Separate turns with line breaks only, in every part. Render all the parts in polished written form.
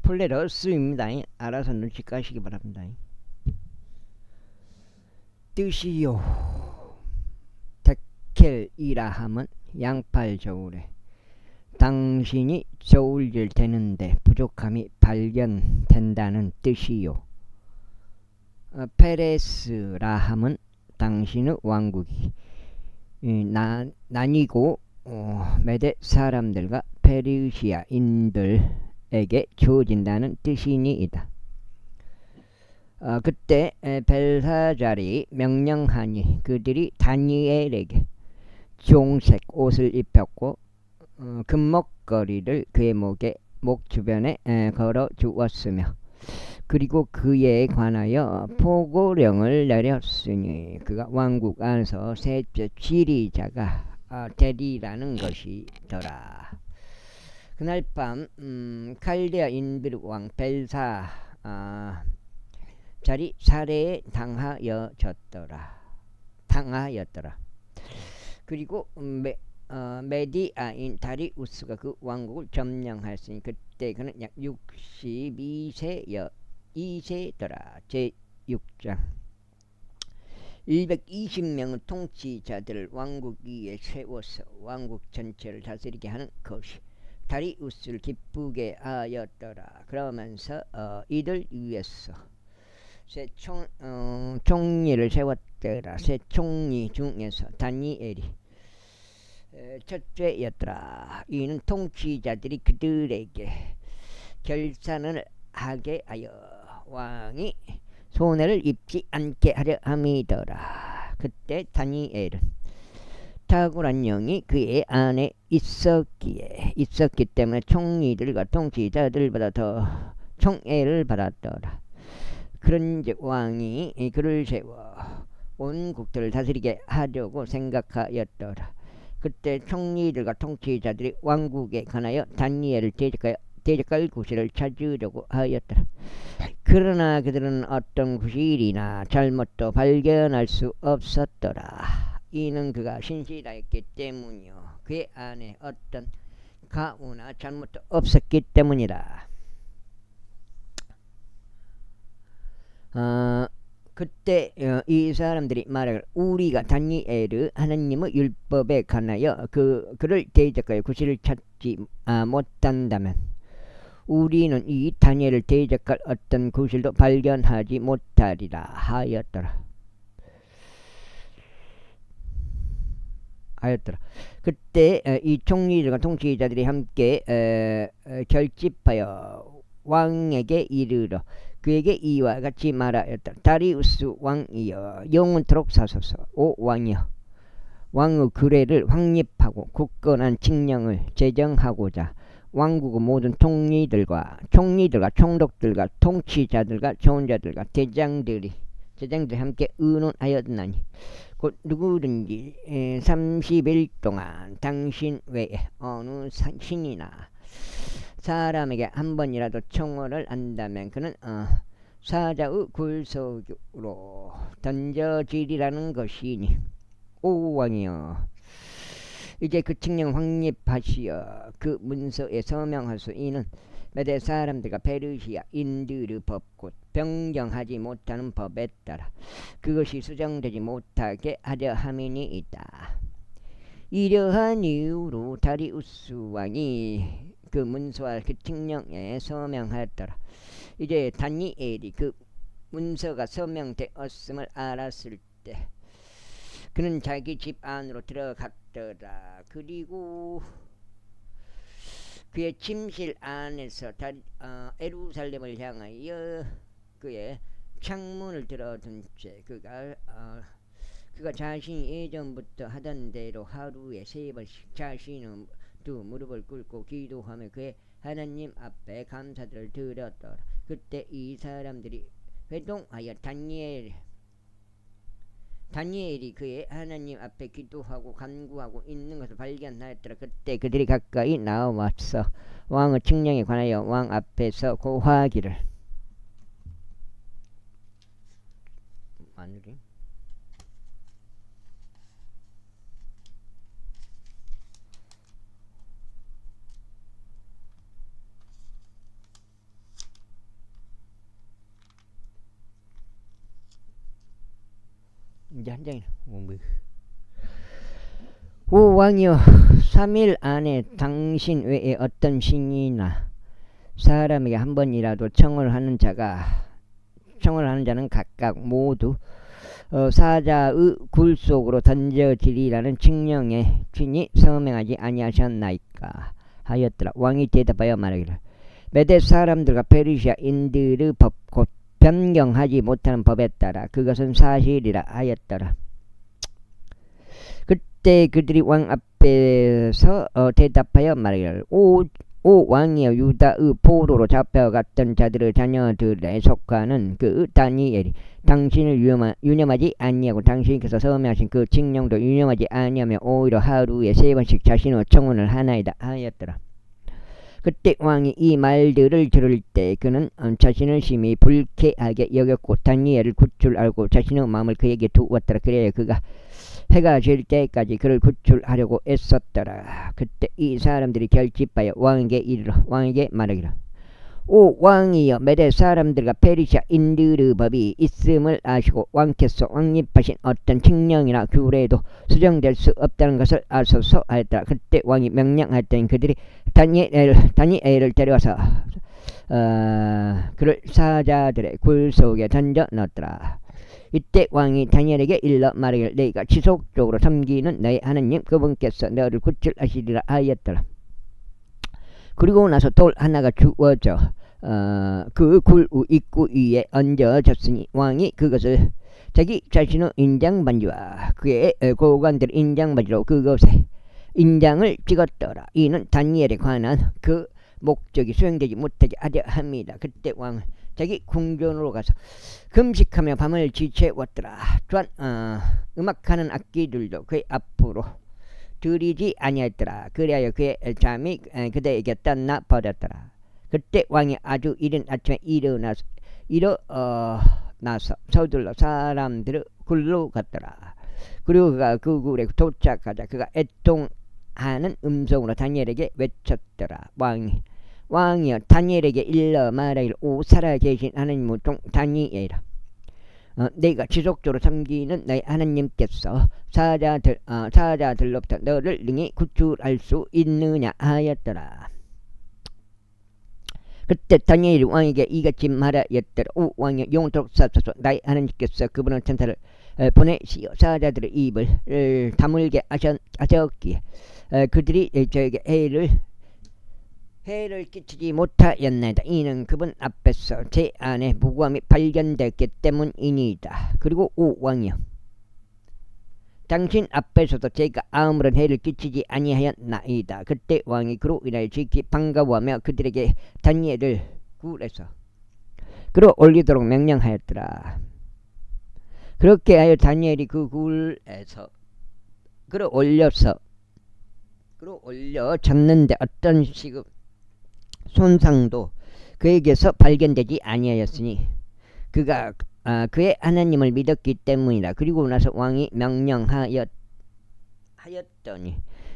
플레러스입니다. 알아서 눈치 까시기 바랍니다. 뜻이요. 데켈이라 함은 양팔 저울에 당신이 저울질 되는데 부족함이 발견된다는 뜻이요. 페레스라 함은 당신의 왕국이 나뉘고 메대 사람들과 페르시아인들에게 주어진다는 뜻이니이다. 그때 벨사잘이 명령하니 그들이 다니엘에게 종색 옷을 입혔고 금목걸이를 그의 목 주변에 걸어 주었으며 그리고 그에 관하여 포고령을 내렸으니 그가 왕국 안에서 셋째 지리자가 되리라는 것이더라. 그날 밤 칼데아인들 왕 벨사 자리 살해에 당하였더라. 그리고 메디아인 다리우스가 그 왕국을 점령하였으니 그때 그는 약 62세더라. 제6장 120명의 통치자들을 왕국 위에 세워서 왕국 전체를 다스리게 하는 것이 다리우스를 기쁘게 하였더라. 그러면서 이들 위에서 세 총리를 세웠더라. 세 총리 중에서 다니엘이 첫째였더라. 이는 통치자들이 그들에게 결산을 하게 하여 왕이 손해를 입지 않게 하려 함이더라. 그때 다니엘은 탁월한 영이 그의 안에 있었기 때문에 총리들과 통치자들보다 더 총애를 받았더라. 그런즉 왕이 그를 세워 온 국들을 다스리게 하려고 생각하였더라. 그때 총리들과 통치자들이 왕국에 관하여 다니엘을 대적할 구실을 찾으려고 하였더라. 그러나 그들은 어떤 구실이나 잘못도 발견할 수 없었더라. 이는 그가 신실하였기 때문이요 그의 안에 어떤 가오나 잘못도 없었기 때문이라. 그때 이 사람들이 말하기를 우리가 다니엘의 하나님의 율법에 관하여 그를 대적하여 구실을 찾지 못한다면 우리는 이 다니엘을 대적할 어떤 구실도 발견하지 못하리라 하였더라. 그때 이 총리들과 통치자들이 함께 결집하여 왕에게 이르러 그에게 이와 같이 말하였다. 다리우스 왕이여 영원토록 사소서. 오 왕이여 왕의 규례를 확립하고 굳건한 칙령을 제정하고자 왕국의 모든 총리들과 총독들과 통치자들과 조언자들과 대장들이 함께 의논하였나니 곧 누구든지 30일 동안 당신 외에 어느 신이나 사람에게 한 번이라도 청혼을 한다면 그는 사자의 굴속으로 던져지리라는 것이니 오 왕이여 이제 그 칙령 확립하시어 그 문서에 서명하소. 이는 메대 사람들과 페르시아 인들의 법 곧 변경하지 못하는 법에 따라 그것이 수정되지 못하게 하려 함이니이다. 이러한 이유로 다리우스 왕이 그 문서와 그 칙령에 서명하였더라. 이제 다니엘이 그 문서가 서명되었음을 알았을 때 그는 자기 집 안으로 들어갔더라. 그리고 그의 침실 안에서 예루살렘을 향하여 그의 창문을 들어둔 채 그가 자신이 예전부터 하던 대로 하루에 3번씩 자신의 두 무릎을 꿇고 기도하며 그의 하나님 앞에 감사들을 드렸더라. 그때 이 사람들이 회동하여 다니엘이 그의 하나님 앞에 기도하고 간구하고 있는 것을 발견하였더라. 그때 그들이 가까이 나와서 왕의 칙령에 관하여 왕 앞에서 고하기를 마누리 이제 한 장이나. 오 왕이여, 3일 안에 당신 외에 어떤 신이나 사람에게 한 번이라도 청을 하는 자는 각각 모두 사자의 굴 속으로 던져지리라는 칙령에 친히 서명하지 아니하셨나이까 하였더라. 왕이 대답하여 말하기를 메대 사람들과 페르시아인들의 법 곧 변경하지 못하는 법에 따라 그것은 사실이라 하였더라. 그때 그들이 왕 앞에서 대답하여 말하기를 오 왕이여, 유다의 포로로 잡혀갔던 자들의 자녀들에 속하는 그 다니엘이 당신을 유념하지 아니하고 당신께서 서명하신 그 칙령도 유념하지 아니하며 오히려 하루에 3번씩 자신의 청혼을 하나이다 하였더라. 그때 왕이 이 말들을 들을 때 그는 자신을 심히 불쾌하게 여겼고 다니엘을 구출하고 자신의 마음을 그에게 두었더라. 그래야 그가 해가 질 때까지 그를 구출하려고 애썼더라. 그때 이 사람들이 결집하여 왕에게 말하기를 오 왕이여, 메대 사람들과 페르시아인들의 법이 있음을 아시고 왕께서 왕립하신 어떤 칙령이나 규례도 수정될 수 없다는 것을 아소서 하였더라. 그때 왕이 명령하였더니 그들이 다니엘을 데려와서 그를 사자들의 굴 속에 던져 넣었더라. 이때 왕이 다니엘에게 일러 말하기를 너희가 지속적으로 섬기는 너희 하나님 그분께서 너를 구출하시리라 하였더라. 그리고 나서 돌 하나가 주어져 그 굴 입구 위에 얹어졌으니 왕이 그것을 자기 자신의 인장반지와 그의 고관들의 인장반지로 그것에 인장을 찍었더라. 이는 다니엘에 관한 그 목적이 수행되지 못하게 하려 합니다. 그때 왕은 자기 궁전으로 가서 금식하며 밤을 지새웠더라. 또한 음악하는 악기들도 그의 앞으로 들이지 아니하였더라. 그리하여 그의 잠이 그대에게 떠나 버렸더라. 그때 왕이 아주 이른 아침에 일어나서 서둘러 사람들을 굴로 갔더라. 그리고 그가 그 굴에 도착하자 그가 애통하는 음성으로 다니엘에게 외쳤더라. 왕이여, 다니엘에게 일러 말하기를 오 살아계신 하나님의 종 다니엘아, 내가 지속적으로 섬기는 너희 하나님께서 사자들로부터 너를 능히 구출할 수 있느냐 하였더라. 그때 다니엘이 왕에게 이같이 말하였더라. 오 왕이여, 영원토록 사소서 나의 하나님께서 그분의 천사를 보내시어 사자들의 입을 다물게 하셨기에 그들이 저에게 해를 끼치지 못하였나이다. 이는 그분 앞에서 제 안에 무고함이 발견됐기 때문이니이다. 그리고 오 왕이여, 당신 앞에서도 제가 아무런 해를 끼치지 아니하였나이다. 그때 왕이 그로 인하여 지극히 반가워하며 그들에게 다니엘을 굴에서 끌어 올리도록 명령하였더라. 그렇게 하여 다니엘이 그 굴에서 끌어 올려졌는데 어떤 식의 손상도 그에게서 발견되지 아니하였으니 그가 그의 하나님을 믿었기 때문이다. 그리고 나서 왕이 명령하였더니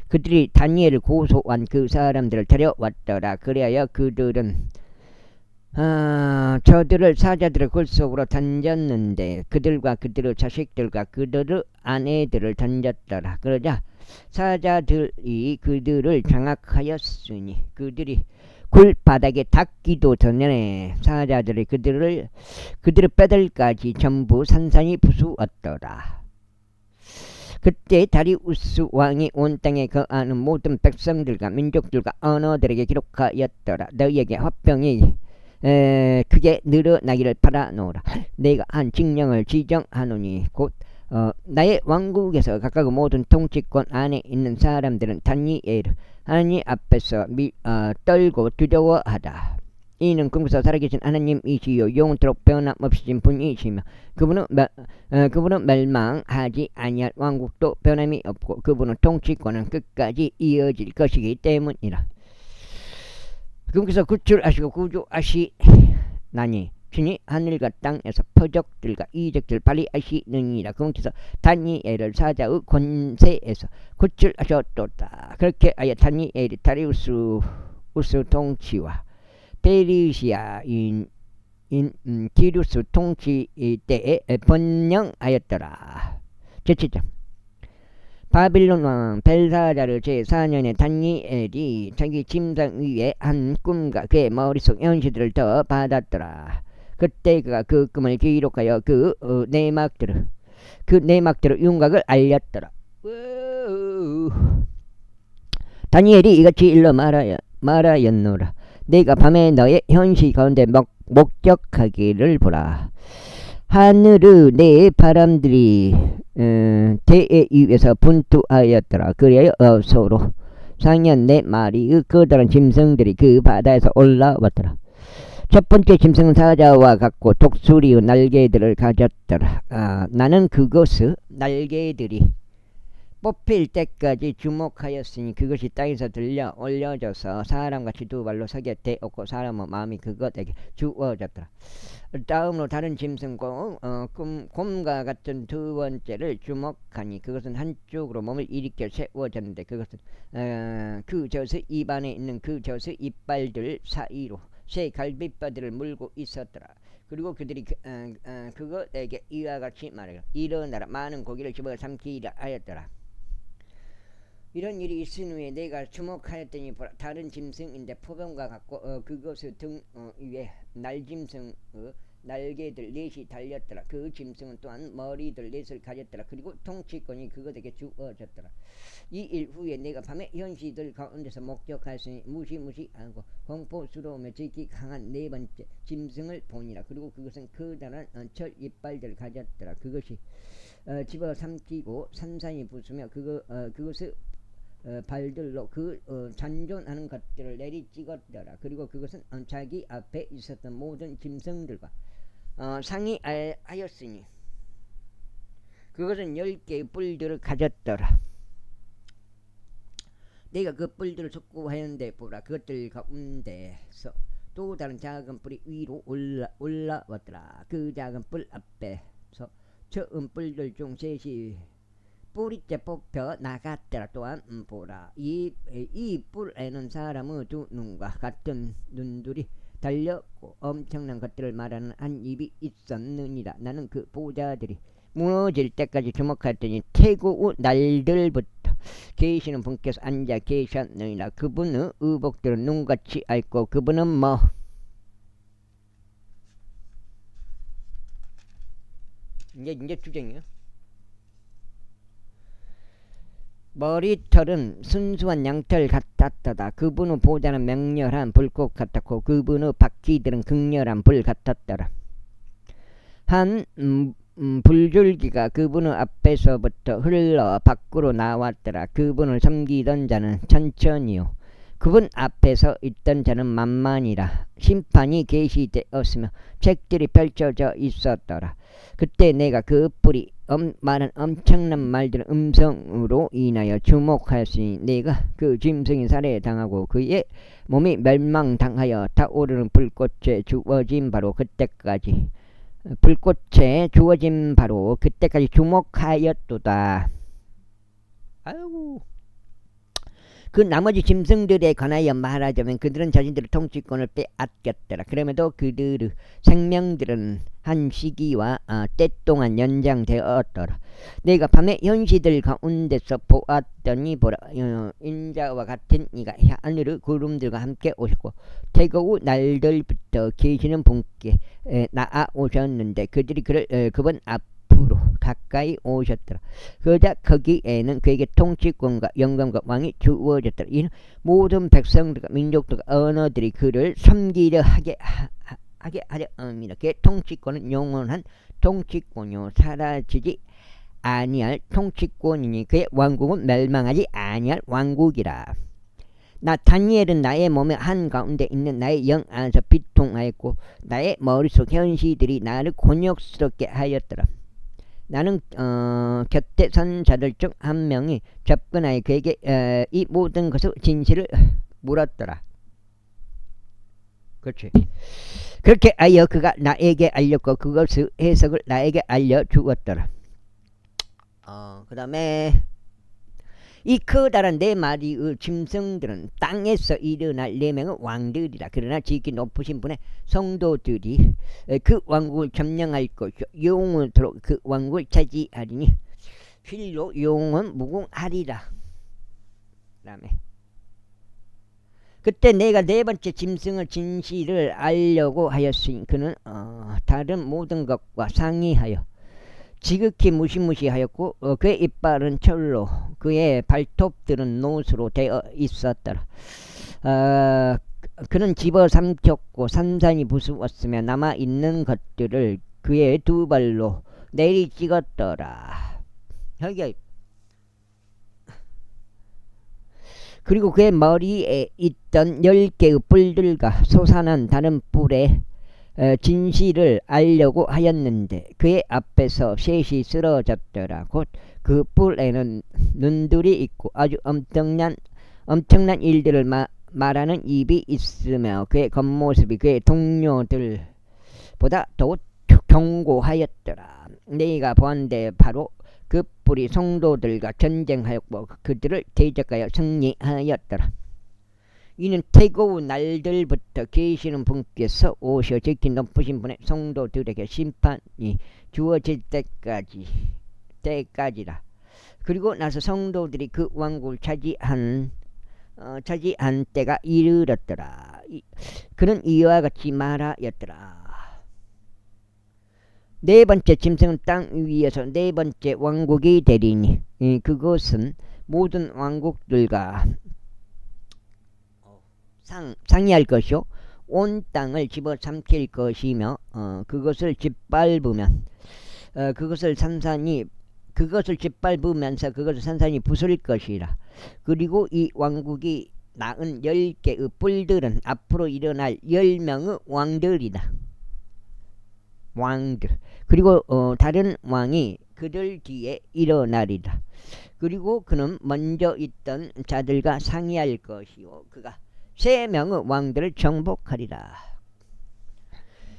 그들이 다니엘을 고소한 그 사람들을 데려왔더라. 그리하여 그들은 저들을 사자들의 굴 속으로 던졌는데 그들과 그들의 자식들과 그들의 아내들을 던졌더라. 그러자 사자들이 그들을 장악하였으니 그들이 굴 바닥에 닿기도 전에 사자들이 그들의 뼈들까지 전부 산산이 부수었더라. 그때 다리우스 왕이 온 땅에 거하는 모든 백성들과 민족들과 언어들에게 기록하였더라. 너희에게 화병이 크게 늘어나기를 바라노라. 내가 한 칙령을 지정하노니 곧 나의 왕국에서 각각 모든 통치권 안에 있는 사람들은 다니엘을 하나님 앞에서 떨고 두려워하다. 이는 꿈에서 살아계신 하나님이시요 영원토록 변함없으신 분이시며 그분은 멸망하지 아니할 왕국도 변함이 없고 그분의 통치권은 끝까지 이어질 것이기 때문이라. 그분께서 구출하시고 구조하시나니 친히 하늘과 땅에서 표적들과 이적들 발휘하시느니라. 그분께서 다니엘을 사자의 권세에서 구출하셨도다. 그렇게 하여 다니엘이 다리우스 통치와 페르시아인 기루스 통치 때에 번영하였더라. 제치자. 바빌론 왕 벨사자르 제4년에 다니엘이 자기 침상 위에 한 꿈과 그의 머릿속 현시들을 더 받았더라. 그때 그가 그 꿈을 기록하여 그 내막들의 윤곽을 알렸더라. 다니엘이 이같이 일러 말하였노라. 내가 밤에 너의 현시 가운데 목격하기를 보라. 하늘의 네 바람들이 대에 위에서 분투하였더라. 그래야 서로 상현 네 마리의 커다란 짐승들이 그 바다에서 올라왔더라. 첫 번째 짐승은 사자와 같고 독수리의 날개들을 가졌더라. 나는 그것의 날개들이 뽑힐 때까지 주목하였으니 그것이 땅에서 들려 올려져서 사람같이 두 발로 서게 되었고 사람의 마음이 그것에게 주어졌더라. 다음으로 다른 짐승과 곰과 같은 두 번째를 주목하니 그것은 한쪽으로 몸을 일으켜 세워졌는데 그것은 그 젖의 입안에 있는 그 젖의 이빨들 사이로 새 갈빗바들을 물고 있었더라. 그리고 그들이 그것에게 이와 같이 말하여 일어나라 많은 고기를 집어 삼키라 하였더라. 이런 일이 있은 후에 내가 주목하였더니 다른 짐승인데 포병과 같고 그것의 등 위에 날짐승의 날개들 넷이 달렸더라. 그 짐승은 또한 머리들 넷을 가졌더라. 그리고 통치권이 그것에게 주어졌더라. 이 일 후에 내가 밤에 현시들 가운데서 목격하였으니 무시무시하고 공포스러우며 지기 강한 네 번째 짐승을 보니라. 그리고 그것은 커다란 철 이빨들을 가졌더라. 그것이 집어 삼키고 산산이 부수며 그것의 발들로 잔존하는 것들을 내리 찍었더라. 그리고 그것은 자기 앞에 있었던 모든 짐승들과 상의하였으니 그것은 10개의 뿔들을 가졌더라. 내가 그 뿔들을 촉구하였는데 보라 그것들 가운데서 또 다른 작은 뿔이 위로 올라왔더라. 그 작은 뿔 앞에서 처음 뿔들 중 셋이 뿌리째 뽑혀 나갔더라. 또한 보라 이 뿔에는 사람의 두 눈과 같은 눈들이 달렸고 엄청난 것들을 말하는 한 입이 있었느니라. 나는 그 보좌들이 무너질 때까지 주목하였더니 태고의 날들부터 계시는 분께서 앉아 계셨느니라. 그분의 의복들은 눈같이 앓고 그분은 이제 주쟁이요. 머리털은 순수한 양털 같았다. 그분의 보좌는 맹렬한 불꽃 같았고 그분의 바퀴들은 극렬한 불 같았더라. 한 불줄기가 그분의 앞에서부터 흘러 밖으로 나왔더라. 그분을 섬기던 자는 천천히요 그분 앞에서 있던 자는 만만이라. 심판이 계시되었으며 책들이 펼쳐져 있었더라. 그때 내가 그 뿔이 말한 엄청난 말들을 음성으로 인하여 주목하였으니 내가 그 짐승이 살해당하고 그의 몸이 멸망당하여 타오르는 불꽃에 주어진 바로 그때까지 주목하였도다. 아이고. 그 나머지 짐승들에 관하여 말하자면 그들은 자신들의 통치권을 빼앗겼더라. 그럼에도 그들의 생명들은 한 시기와 때 동안 연장되었더라. 내가 밤에 현시들 가운데서 보았더니 보라 인자와 같은 이가 하늘의 구름들과 함께 오셨고 태고의 날들부터 계시는 분께 나아오셨는데 그들이 그분 앞으로 가까이 오셨더라. 그러자 거기에는 그에게 통치권과 영광과 왕이 주어졌더라. 이는 모든 백성들과 민족들과 언어들이 그를 섬기려 하게 하려 합니다. 그의 통치권은 영원한 통치권이요 사라지지 아니할 통치권이니 그의 왕국은 멸망하지 아니할 왕국이라. 나 다니엘은 나의 몸의 한가운데 있는 나의 영 안에서 비통하였고 나의 머릿속 현시들이 나를 곤욕스럽게 하였더라. 나는 곁에 선 자들 중 한 명이 접근하여 그에게 이 모든 것의 진실을 물었더라. 그렇지. 그렇게 하여 그가 나에게 알렸고 그것의 해석을 나에게 알려주었더라. 그 다음에 이 커다란 네 마리의 짐승들은 땅에서 일어날 네 명의 왕들이라. 그러나 지극히 높으신 분의 성도들이 그 왕국을 점령할 것이요 영원토록 그 왕국을 차지하리니 필로 용은 무궁하리라. 그다음에 그때 내가 네 번째 짐승의 진실을 알려고 하였으니 그는 다른 모든 것과 상이하여 지극히 무시무시하였고 그의 이빨은 철로 그의 발톱들은 노수로 되어 있었더라. 그는 집어삼켰고 산산이 부수었으며 남아있는 것들을 그의 두 발로 내리찍었더라. 여기 그리고 그의 머리에 있던 10개의 뿔들과 솟아난 다른 뿔에 진실을 알려고 하였는데 그의 앞에서 셋이 쓰러졌더라. 곧 그 뿔에는 눈들이 있고 아주 엄청난 일들을 말하는 입이 있으며 그의 겉모습이 그의 동료들보다 더 견고하였더라. 네가 보한데 바로 그 뿔이 성도들과 전쟁하였고 그들을 대적하여 승리하였더라. 이는 태고의 날들부터 계시는 분께서 오셔 지키 높으신 분의 성도들에게 심판이 주어질 때까지라. 그리고 나서 성도들이 그 왕국을 차지한 때가 이르렀더라. 그는 이와 같이 말하였더라. 네 번째 짐승은 땅 위에서 네 번째 왕국이 되리니 그것은 모든 왕국들과 상의할 것이요 온 땅을 집어삼킬 것이며 그것을 짓밟으면서 그것을 산산이 부술 것이라. 그리고 이 왕국이 낳은 10개의 뿔들은 앞으로 일어날 10명의 왕들이다. 그리고 다른 왕이 그들 뒤에 일어나리라. 그리고 그는 먼저 있던 자들과 상의할 것이요 그가 3명의 왕들을 정복하리라.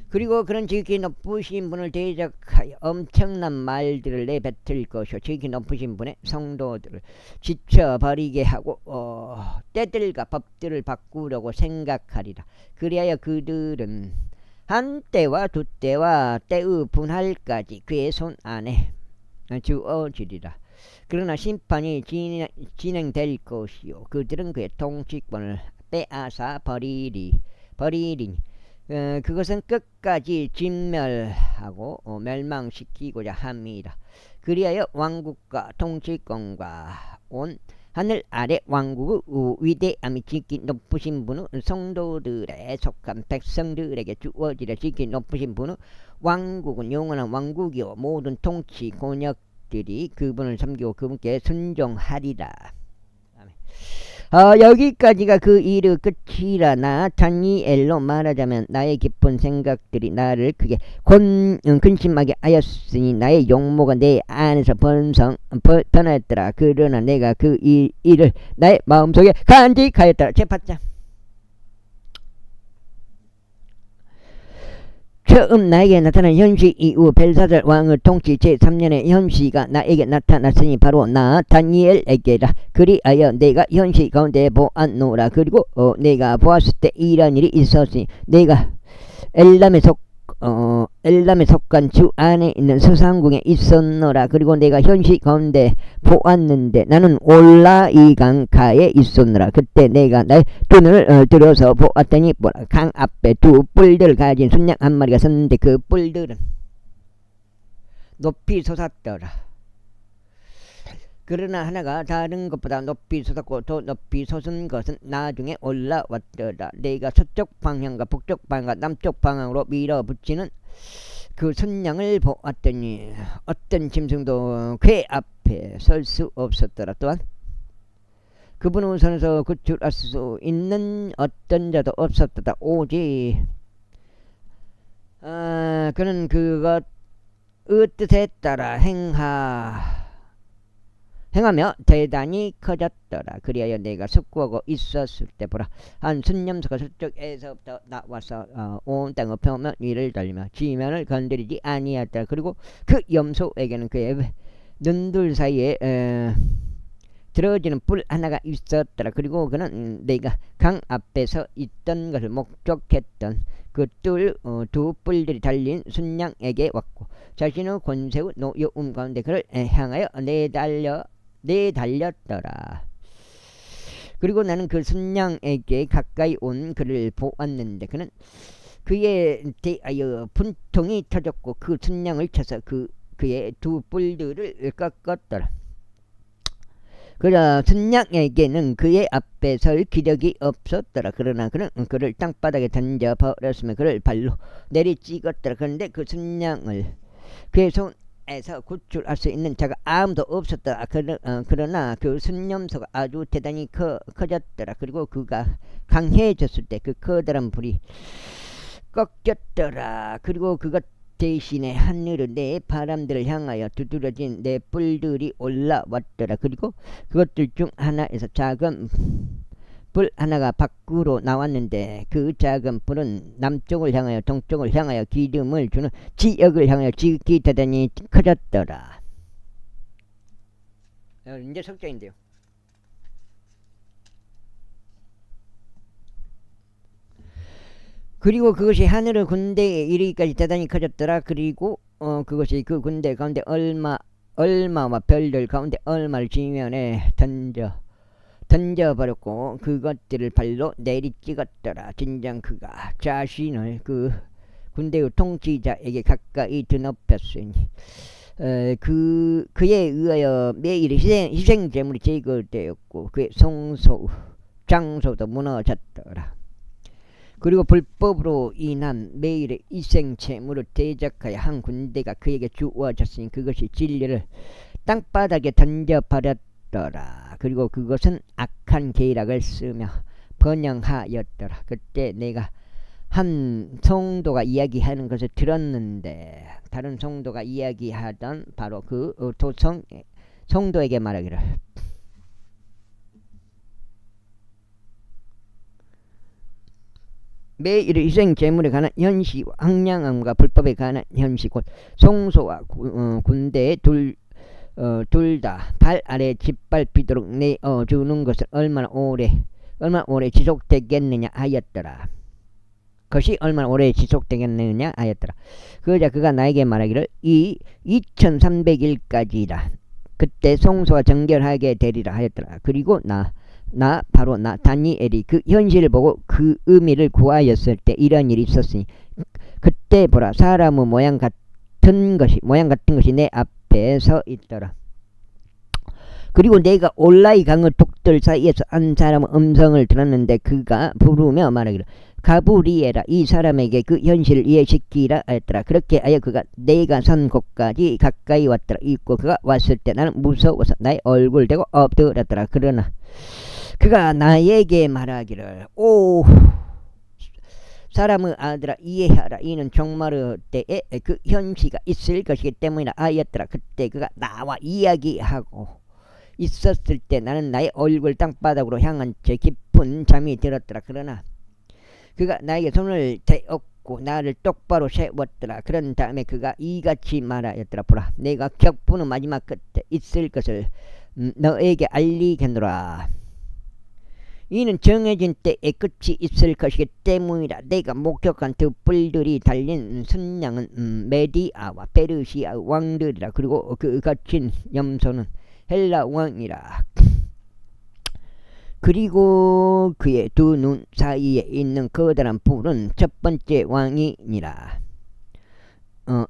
그리고 그는 지극히 높으신 분을 대적하여 엄청난 말들을 내뱉을 것이요 지극히 높으신 분의 성도들을 지쳐버리게 하고 때들과 법들을 바꾸려고 생각하리라. 그리하여 그들은 한 때와 두 때와 때의 분할까지 그의 손 안에 주어지리라. 그러나 심판이 진행될 것이요 그들은 그의 통치권을 빼앗아 버리리니 그것은 끝까지 진멸하고 멸망시키고자 합니다. 그리하여 왕국과 통치권과 온 하늘 아래 왕국의 위대함이 지극히 높으신 분의 성도들에 속한 백성들에게 주어지라. 지극히 높으신 분의 왕국은 영원한 왕국이요 모든 통치 권력들이 그분을 섬기고 그분께 순종하리라. 여기까지가 그 일의 끝이라. 나 다니엘로 말하자면 나의 깊은 생각들이 나를 크게 근심하게 하였으니 나의 용모가 내 안에서 변했더라. 그러나 내가 그 일을 나의 마음속에 간직하였더라. 제8장 처음 나에게 나타난 현시 이후 벨사살 왕의 통치 제3년의 현시가 나에게 나타났으니 바로 나 다니엘에게라. 그리하여 내가 현시 가운데 보았노라. 그리고 내가 보았을 때 이런 일이 있었으니 내가 엘람에 속한 주 안에 있는 서상궁에 있었노라. 그리고 내가 현시 가운데 보았는데 나는 올라이 강가에 있었노라. 그때 내가 나의 두 눈을 들어서 보았더니 보라, 강 앞에 두 뿔들을 가진 순양 한 마리가 섰는데 그 뿔들은 높이 솟았더라. 그러나 하나가 다른 것보다 높이 솟았고 더 높이 솟은 것은 나중에 올라왔더라. 내가 서쪽 방향과 북쪽 방향과 남쪽 방향으로 밀어붙이는 그 순양을 보았더니 어떤 짐승도 궤 앞에 설 수 없었더라. 또한 그분 우선에서 구출할 수 있는 어떤 자도 없었더라. 오직 그는 그것의 뜻에 따라 행하며 대단히 커졌더라. 그리하여 내가 숙고하고 있었을 때 보라, 한 순념소가 서쪽에서부터 나와서 온 땅의 표면 위를 달리며 지면을 건드리지 아니하였더라. 그리고 그 염소에게는 그의 눈들 사이에 들어지는 뿔 하나가 있었더라. 그리고 그는 내가 강 앞에서 있던 것을 목격했던 그 두 뿔들이 달린 순양에게 왔고 자신의 권세의 노여움 가운데 그를 향하여 내달렸더라. 그리고 나는 그 순양에게 가까이 온 그를 보았는데 그는 그에 대하여 분통이 터졌고 그 순양을 쳐서 그의 두 뿔들을 꺾었더라. 그러나 순양에게는 그의 앞에 설 기력이 없었더라. 그러나 그는 그를 땅바닥에 던져 버렸으며 그를 발로 내리찍었더라. 그런데 그 순양을 그의 손에서 구출할 수 있는 자가 아무도 없었더라. 그러나 그 순념소가 아주 대단히 커졌더라. 그리고 그가 강해졌을 때 그 커다란 불이 꺾였더라. 그리고 그것 대신에 하늘의 네 바람들을 향하여 두드러진 네 뿔들이 올라왔더라. 그리고 그것들 중 하나에서 작은 뿔 하나가 밖으로 나왔는데 그 작은 뿔은 남쪽을 향하여 동쪽을 향하여 기름을 주는 지역을 향하여 지극히 대단히 커졌더라. 이제 석자인데요. 그리고 그것이 하늘의 군대에 이르기까지 대단히 커졌더라. 그리고 그것이 그 군대 가운데 얼마와 별들 가운데 얼마를 지면에 던져버렸고 그것들을 발로 내리찍었더라. 진정 그가 자신을 그 군대의 통치자에게 가까이 드높였으니 그에 의하여 매일 희생 제물이 제거되었고 그의 장소도 무너졌더라. 그리고 불법으로 인한 매일의 희생제물을 대적하여 한 군대가 그에게 주어졌으니 그것이 진리를 땅바닥에 던져버렸더라. 그리고 그것은 악한 계략을 쓰며 번영하였더라. 그때 내가 한 성도가 이야기하는 것을 들었는데 다른 성도가 이야기하던 바로 그 성도에게 말하기를 매일의 희생 제물에 관한 현시 황량함과 불법에 관한 현시 곧 성소와 군대에 둘 다 발 아래 짓밟히도록 내어주는 것은 얼마나 오래 지속되겠느냐 하였더라. 그것이 얼마나 오래 지속되겠느냐 하였더라. 그러자 그가 나에게 말하기를 이 2300일까지라 그때 성소가 정결하게 되리라 하였더라. 그리고 바로 다니엘이 그 현실을 보고 그 의미를 구하였을 때 이런 일이 있었으니 그때 보라 사람의 모양 같은 것이 내 앞에 서 있더라. 그리고 내가 올라이 강의 독들 사이에서 한 사람의 음성을 들었는데 그가 부르며 말하기를 가브리엘아 이 사람에게 그 현실을 이해시키라 하였더라. 그렇게 하여 그가 내가 선 곳까지 가까이 왔더라. 있고 그가 왔을 때 나는 무서워서 나의 얼굴 대고 엎드렸더라. 그러나 그가 나에게 말하기를 오 사람의 아들아 이해하라. 이는 종말의 때에 그 현시가 있을 것이기 때문이라 하였더라. 그때 그가 나와 이야기하고 있었을 때 나는 나의 얼굴 땅바닥으로 향한 채 깊은 잠이 들었더라. 그러나 그가 나에게 손을 대었고 나를 똑바로 세웠더라. 그런 다음에 그가 이같이 말하였더라. 보라 내가 격분의 마지막 끝에 있을 것을 너에게 알리겠노라. 이는 정해진 때에 끝이 있을 것이기 때문이라. 내가 목격한 두 뿔들이 달린 순양은 메디아와 페르시아 왕들이라. 그리고 그 거친 염소는 헬라 왕이라. 그리고 그의 두 눈 사이에 있는 커다란 뿔은 첫 번째 왕이니라.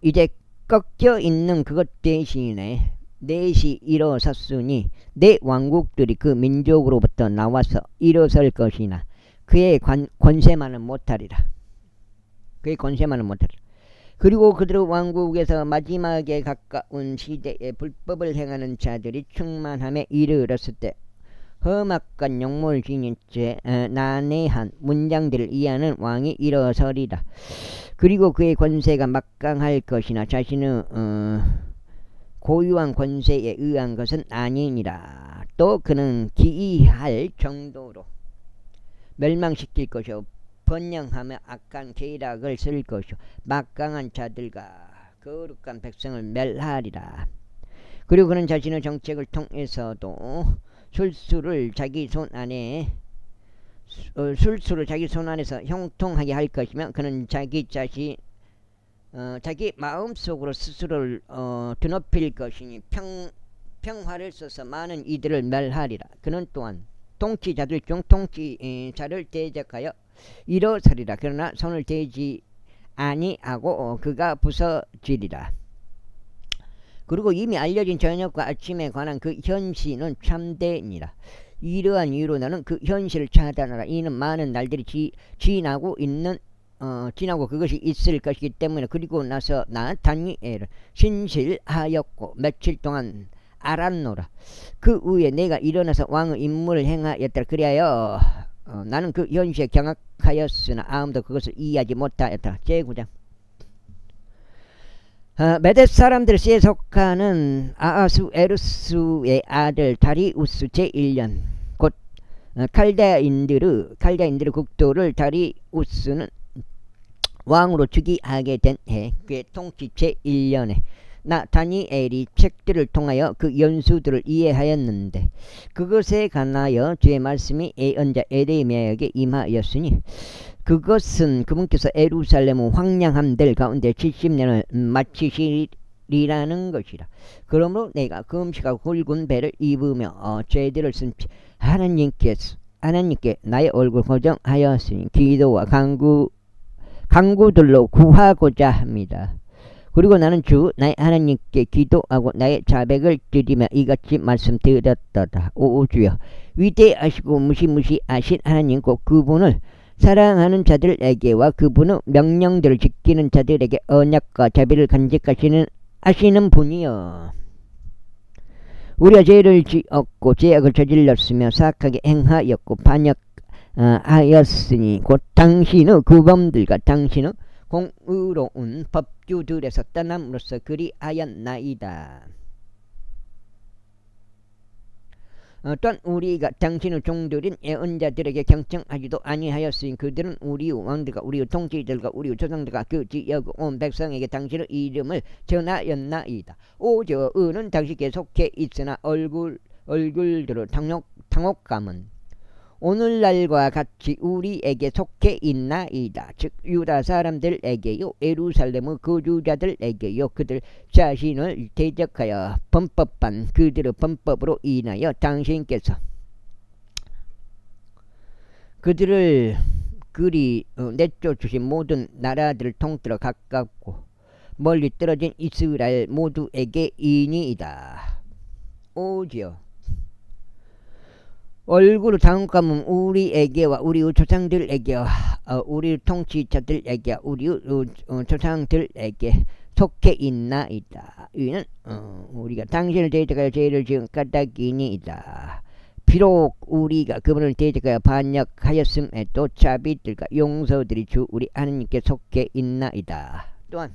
이제 꺾여 있는 그것 대신에 넷이 일어섰으니 네 왕국들이 그 민족으로부터 나와서 일어설 것이나 그의 권세만은 못하리라. 그리고 그들의 왕국에서 마지막에 가까운 시대에 불법을 행하는 자들이 충만함에 이르렀을 때 험악한 용모를 지닌 채 난해한 문장들을 이해하는 왕이 일어서리라. 그리고 그의 권세가 막강할 것이나 자신의 고유한 권세에 의한 것은 아니니라. 또 그는 기이할 정도로 멸망시킬 것이요 번영하며 악한 계략을 쓸 것이요 막강한 자들과 거룩한 백성을 멸하리라. 그리고 그는 자신의 정책을 통해서도 술수를 자기 손 안에 술수를 자기 손 안에서 형통하게 할 것이며 그는 자기 마음속으로 스스로를 드높일 것이니 평화를 써서 많은 이들을 멸하리라. 그는 또한 통치자들 중 통치자를 대적하여 일어서리라. 그러나 손을 대지 아니하고 그가 부서지리라. 그리고 이미 알려진 저녁과 아침에 관한 그 현시는 참되니라. 이러한 이유로 나는 그 현실을 차단하라. 이는 많은 날들이 지나고 그것이 있을 것이기 때문에. 그리고 나서 나 다니엘은 신실하였고 며칠 동안 알았노라. 그 후에 내가 일어나서 왕의 임무를 행하였더라. 그리하여 나는 그 현실에 경악하였으나 아무도 그것을 이해하지 못하였다. 제9장. 메뎃 사람들에 속하는 아하수에루스의 아들 다리우스 제1년 곧 칼다인들의 국도를 다리우스는 왕으로 즉위하게 된 해, 그의 통치 제1년에 나 다니엘이 책들을 통하여 그 연수들을 이해하였는데 그것에 관하여 주의 말씀이 예언자 에레미야에게 임하였으니 그것은 그분께서 예루살렘의 황량함들 가운데 70년을 마치시리라는 것이라. 그러므로 내가 금식하고 굵은 배를 입으며 죄들을 쓴 하나님께 나의 얼굴 고정하였으니 기도와 간구들로 구하고자 합니다. 그리고 나는 주 나의 하나님께 기도하고 나의 자백을 드리며 이같이 말씀드렸도다. 오 주여, 위대하시고 무시무시하신 하나님 곧 그분을 사랑하는 자들에게와 그분의 명령들을 지키는 자들에게 언약과 자비를 간직하시는 분이여, 우리가 죄를 지었고 죄악을 저질렀으며 사악하게 행하였고 반역하였으니 곧 당신의 구범들과 당신의 공의로운 법규들에서 떠남으로써 그리하였나이다. 또한 우리가 당신의 종들인 예언자들에게 경청하지도 아니하였으니 그들은 우리의 왕들과 우리의 통치들과 우리의 조상들과 그 지역 온 백성에게 당신의 이름을 전하였나이다. 오저 의는 당신께 속해 있으나 얼굴들의 탕혹감은 오늘날과 같이 우리에게 속해 있나이다. 즉 유다 사람들에게요 예루살렘의 거주자들에게요 그들 자신을 대적하여 범법한 그들의 범법으로 인하여 당신께서 그들을 그리 내쫓으신 모든 나라들을 통틀어 가깝고 멀리 떨어진 이스라엘 모두에게 이니이다. 오지요, 얼굴의 장관은 우리에게와 우리의 조상들에게와 우리 통치자들에게와 우리의 조상들에게 속해 있나이다. 이는 우리가 당신을 대적하여 죄를 지은 까닭이니이다. 비록 우리가 그분을 대적하여 반역하였음에도 자비들과 용서들이 주 우리 하나님께 속해 있나이다. 또한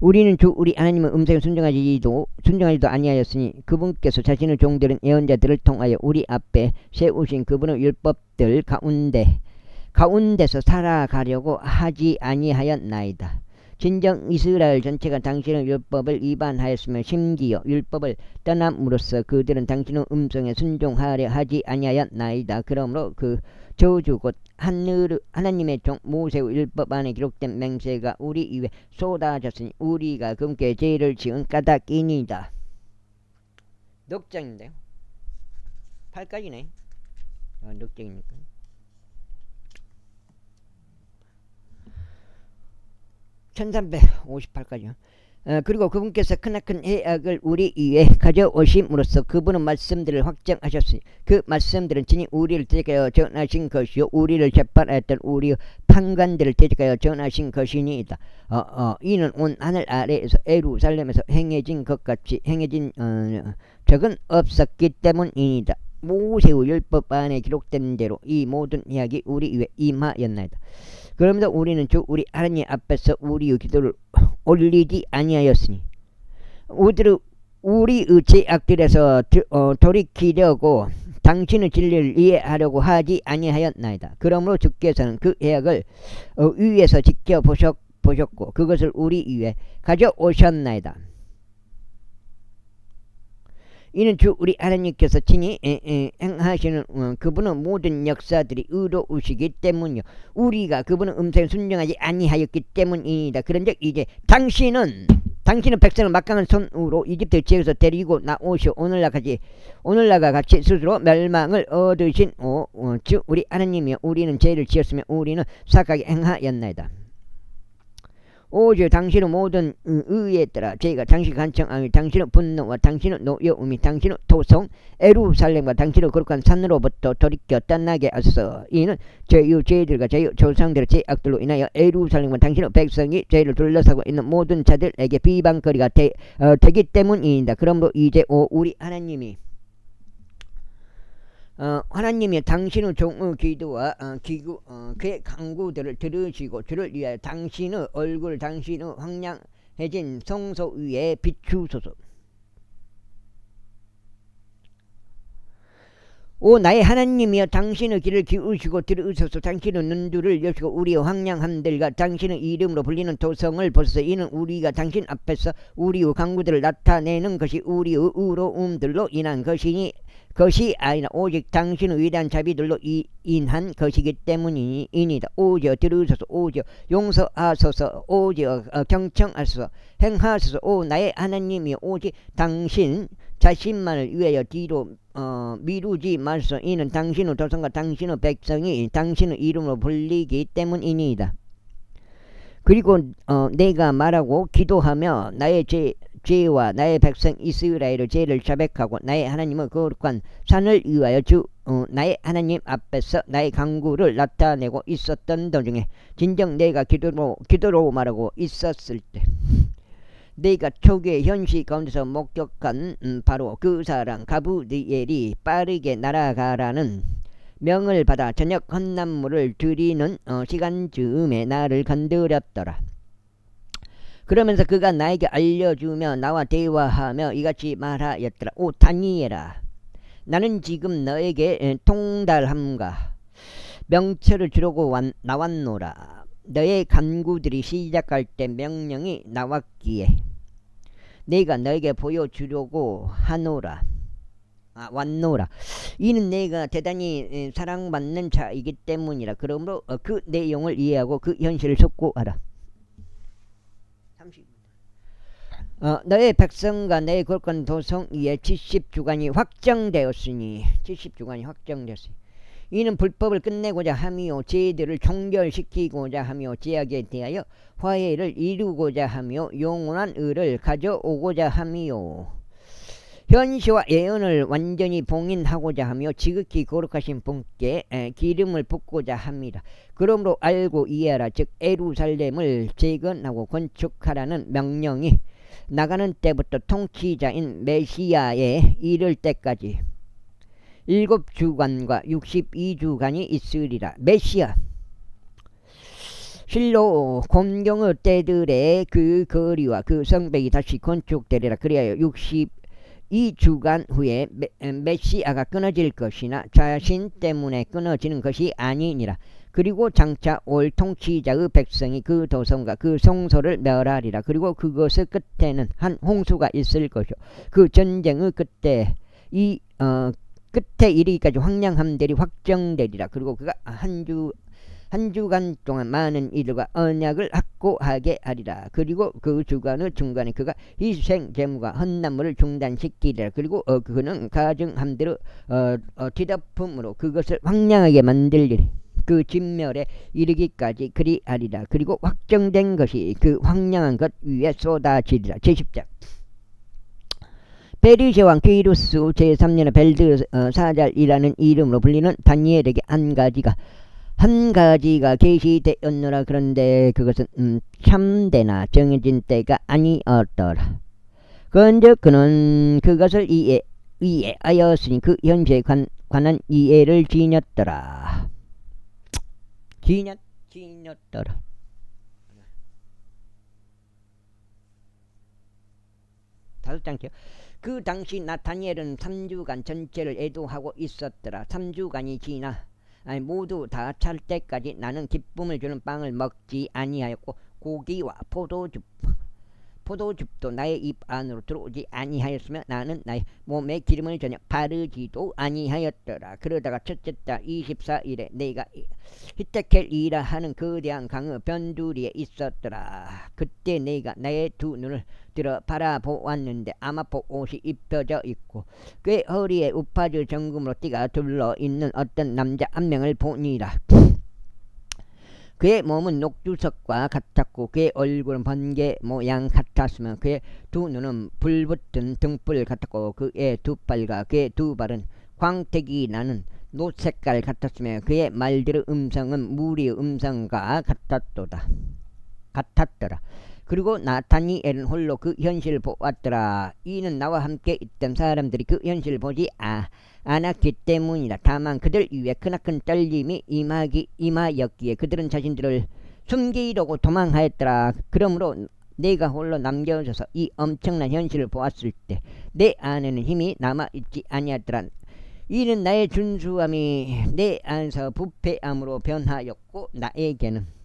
우리는 주 우리 하나님의 음성에 순종하지도 아니하였으니 그분께서 자신의 종들은 예언자들을 통하여 우리 앞에 세우신 그분의 율법들 가운데서 살아가려고 하지 아니하였나이다. 진정 이스라엘 전체가 당신의 율법을 위반하였으며 심지어 율법을 떠남으로써 그들은 당신의 음성에 순종하려 하지 아니하였나이다. 그러므로 그 저주 곧 하나님의 종 모세의 율법 안에 기록된 맹세가 우리 위에 쏟아졌으니 우리가 그분께 죄를 지은 까닭이니이다. 넉장인데요. 8까지네. 넉장이니까. (1358까지요) 그리고 그분께서 크나큰 해악을 우리 위에 가져오심으로써 그분의 말씀들을 확정하셨으니 그 말씀들은 친히 우리를 대적하여 전하신 것이요 우리를 재판하였던 우리의 판관들을 대적하여 전하신 것이니이다. 이는 온 하늘 아래에서 예루살렘에서 행해진 것 같이 행해진 적은 없었기 때문이니다. 모세의 율법 안에 기록된 대로 이 모든 이야기 우리 위에 임하였나이다. 그러면서 우리는 주 우리 하나님 앞에서 우리의 기도를 올리지 아니하였으니 우리의 죄악들에서 돌이키려고 당신의 진리를 이해하려고 하지 아니하였나이다. 그러므로 주께서는 그 해악을 위에서 지켜보셨고 그것을 우리 위에 가져오셨나이다. 이는 주 우리 하나님께서 친히 행하시는 그분은 모든 역사들이 의로우시기 때문이요. 우리가 그분의 음성에 순종하지 아니하였기 때문이다. 그런즉 이제 당신은 백성을 막강한 손으로 이집트 지역에서 데리고 나오시오. 오늘날과 같이 스스로 멸망을 얻으신 주 우리 하나님이여, 우리는 죄를 지었으며 우리는 사악하게 행하였나이다. 오직 당신의 모든 의에 따라 저희가 당신을 간청하니 당신의 분노와 당신의 노여움이 당신의 토성 에루살렘과 당신의 거룩한 산으로부터 돌이켜 떠나게 하소서. 이는 저희 죄들과 저희 조상들의 죄악들로 인하여 에루살렘과 당신의 백성이 저희를 둘러싸고 있는 모든 자들에게 비방거리가 되기 때문이다. 그러므로 이제 우리 하나님이 하나님이 당신의 종의 기도와 그의 간구들을 들으시고 주를 위하여 당신의 얼굴 당신의 황량해진 성소 위에 비추소서. 오 나의 하나님이여, 당신의 귀를 기울이시고 들으소서. 당신의 눈들을 여시고 우리의 황량함들과 당신의 이름으로 불리는 도성을 보소서. 이는 우리가 당신 앞에서 우리의 간구들을 나타내는 것이 우리의 의로움들로 인한 것이 아니라 오직 당신의 위대한 자비들로 인한 것이기 때문이니이다. 오지어 들으소서. 오지어 용서하소서. 오지어 경청하소서. 행하소서. 오 나의 하나님이여, 오직 당신 자신만을 위하여 뒤로 미루지 마소서. 이는 당신의 도성과 당신의 백성이 당신의 이름으로 불리기 때문이니이다. 그리고 내가 말하고 기도하며 나의 죄와 나의 백성 이스라엘의 죄를 자백하고 나의 하나님의 거룩한 산을 위하여 나의 하나님 앞에서 나의 간구를 나타내고 있었던 도중에 진정 내가 기도로 말하고 있었을 때 내가 초기의 현실 가운데서 목격한 바로 그 사람 가브리엘이 빠르게 날아가라는 명을 받아 저녁 헌납물을 드리는 시간쯤에 나를 건드렸더라. 그러면서 그가 나에게 알려주며 나와 대화하며 이같이 말하였더라. 오 다니엘아, 나는 지금 너에게 통달함과 명철을 주려고 나왔노라. 너의 간구들이 시작할 때 명령이 나왔기에 내가 너에게 보여주려고 왔노라. 이는 내가 대단히 사랑받는 자이기 때문이라. 그러므로 그 내용을 이해하고 그 현실을 숙고하라. 너의 백성과 너의 거룩한 도성 위에 70주간이 확정되었으니 이는 불법을 끝내고자 하며 죄들을 종결시키고자 하며 죄악에 대하여 화해를 이루고자 하며 영원한 의를 가져오고자 하며 현시와 예언을 완전히 봉인하고자 하며 지극히 거룩하신 분께 기름을 붓고자 합니다. 그러므로 알고 이해하라. 즉 예루살렘을 재건하고 건축하라는 명령이 나가는 때부터 통치자인 메시아에 이를 때까지 7주간과 62주간이 있으리라. 메시아 실로 곤경의 때들의 그 거리와 그 성벽이 다시 건축되리라. 그리하여 62주간 후에 메시아가 끊어질 것이나 자신 때문에 끊어지는 것이 아니니라. 그리고 장차 올 통치자의 백성이 그 도성과 그 성소를 멸하리라. 그리고 그것의 끝에는 한 홍수가 있을 것이요. 그 전쟁의 끝에 끝에 이르기까지 황량함들이 확정되리라. 그리고 그가 한 주간 동안 많은 이들과 언약을 확고하게 하리라. 그리고 그 주간의 중간에 그가 희생 제물과 헌납물을 중단시키리라. 그리고 그는 가증함들의 뒤덮음으로 그것을 황량하게 만들리니 그 진멸에 이르기까지 그리하리라. 그리고 확정된 것이 그 황량한 것 위에 쏟아지리라. 제10장 베르시아 왕 퀴루스 제3년에 벨드사잘이라는 이름으로 불리는 다니엘에게 한 가지가 계시되었노라. 그런데 그것은 참되나 정해진 때가 아니었더라. 그런즉 그는 그것을 이해하였으니 그 현실에 관한 이해를 지녔더라. 다섯 장째. 그 당시 나타니엘은 3주간 전체를 애도하고 있었더라. 3주간이 지나 모두 다 찰 때까지 나는 기쁨을 주는 빵을 먹지 아니하였고 고기와 포도주 포도즙도 나의 입 안으로 들어오지 아니하였으며 나는 나의 몸에 기름을 전혀 바르지도 아니하였더라. 그러다가 첫째 달 24일에 내가 히데켈이라 하는 거대한 강의 변두리에 있었더라. 그때 내가 나의 두 눈을 들어 바라보았는데 아마포 옷이 입혀져 있고 그의 허리에 우파즈 정금으로 띠가 둘러 있는 어떤 남자 한 명을 보니라. 그의 몸은 녹두석과 같았고 그의 얼굴은 번개 모양 같았으며 그의 두 눈은 불붙은 등불 같았고 그의 두 발과 그의 두 발은 광택이 나는 노색깔 같았으며 그의 말들의 음성은 무리의 음성과 같았더라. 그리고 나타니엘은 홀로 그 현실을 보았더라. 이는 나와 함께 있던 사람들이 그 현실을 보지 않았기 때문이다. 다만 그들 위에 크나큰 떨림이 임하였기에 그들은 자신들을 숨기려고 도망하였더라. 그러므로 내가 홀로 남겨져서 이 엄청난 현실을 보았을 때 내 안에는 힘이 남아있지 아니하더라. 이는 나의 준수함이 내 안에서 부패함으로 변하였고 나에게는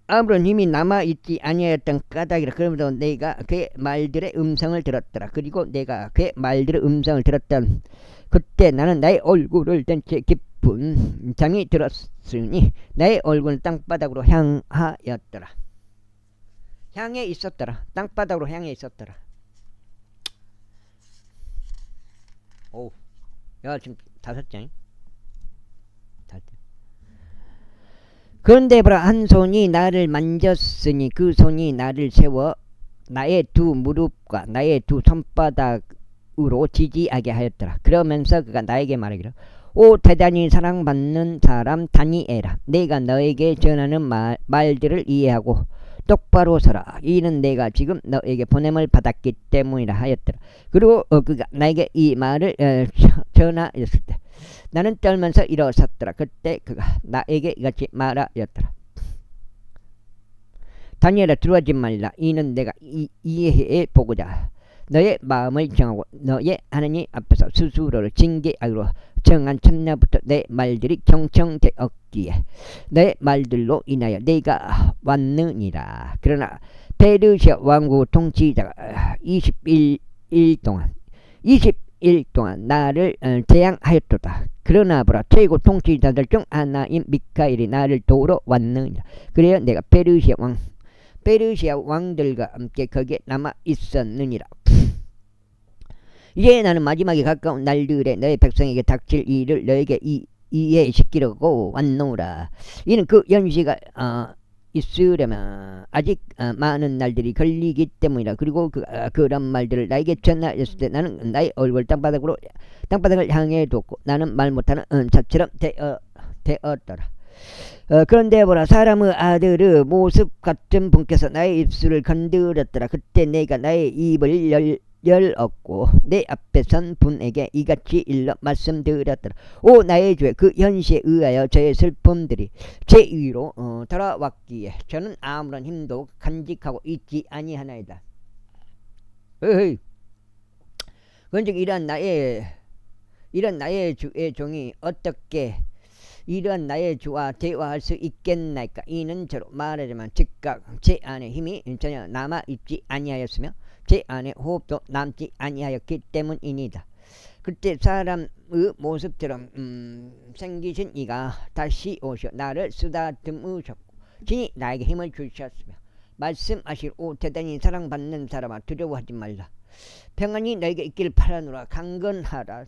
아무런 힘이 남아있지 아니하였던 까닭이라. 그러므로 내가 그의 말들의 음성을 들었더라. 그리고 내가 그의 말들의 음성을 들었던 그때 나는 나의 얼굴을 든 채 깊은 잠이 들었으니 나의 얼굴은 땅바닥으로 향하였더라. 향해 있었더라. 땅바닥으로 향해 있었더라. 오, 야 지금 5장이? 그런데 보라, 한 손이 나를 만졌으니 그 손이 나를 세워 나의 두 무릎과 나의 두 손바닥으로 지지하게 하였더라. 그러면서 그가 나에게 말하기를 오 대단히 사랑받는 사람 다니엘아, 내가 너에게 전하는 말들을 이해하고 똑바로 서라. 이는 내가 지금 너에게 보냄을 받았기 때문이라 하였더라. 그리고 그가 나에게 이 말을 전하였을 때 나는 떨면서 일어섰더라. 그때 그가 나에게 이같이 말하였더라. 다니엘아, 두려워하지 말라. 이는 내가 이해해 보고자 너의 마음을 정하고 너의 하나님 앞에서 스스로를 징계하기로 정한 첫날부터 내 말들이 경청되었기에 너의 말들로 인하여 내가 왔느니라. 그러나 페르시아 왕국 통치자가 21일 동안 나를 재앙하였도다. 그러나 보라, 최고 통치자들 중 하나인 미카엘이 나를 도우러 왔느니라. 그래야 내가 페르시아 왕들과 함께 거기에 남아 있었느니라. 이제 나는 마지막에 가까운 날들에 너의 백성에게 닥칠 일을 너에게 이해시키려고 왔노라. 이는 그 연시가 있으려면 아직 많은 날들이 걸리기 때문이라. 그리고 그런 말들을 나에게 전하였을 때 나는 나의 얼굴 땅바닥을 향해 뒀고 나는 말 못하는 자처럼 되었더라. 그런데 보라, 사람의 아들의 모습 같은 분께서 나의 입술을 건드렸더라. 그때 내가 나의 입을 열었고 내 앞에 선 분에게 이같이 일러 말씀드렸더라. 오 나의 주에 그 현시에 의하여 저의 슬픔들이 제 위로 돌아왔기에 저는 아무런 힘도 간직하고 있지 아니하나이다. 그런즉 이런 나의 주의 종이 어떻게 이런 나의 주와 대화할 수 있겠나이까. 이는 저로 말하자면 즉각 제 안에 힘이 전혀 남아있지 아니하였으며 제 안에 호흡도 남지 아니하였기 때문이니다. 그때 사람의 모습처럼 생기신 이가 다시 오셔 나를 쓰다듬으셨고 친히 나에게 힘을 주셨으며 말씀하실 오 대단히 사랑받는 사람아, 두려워하지 말라. 평안이 너에게 있길 바라노라. 강건하라.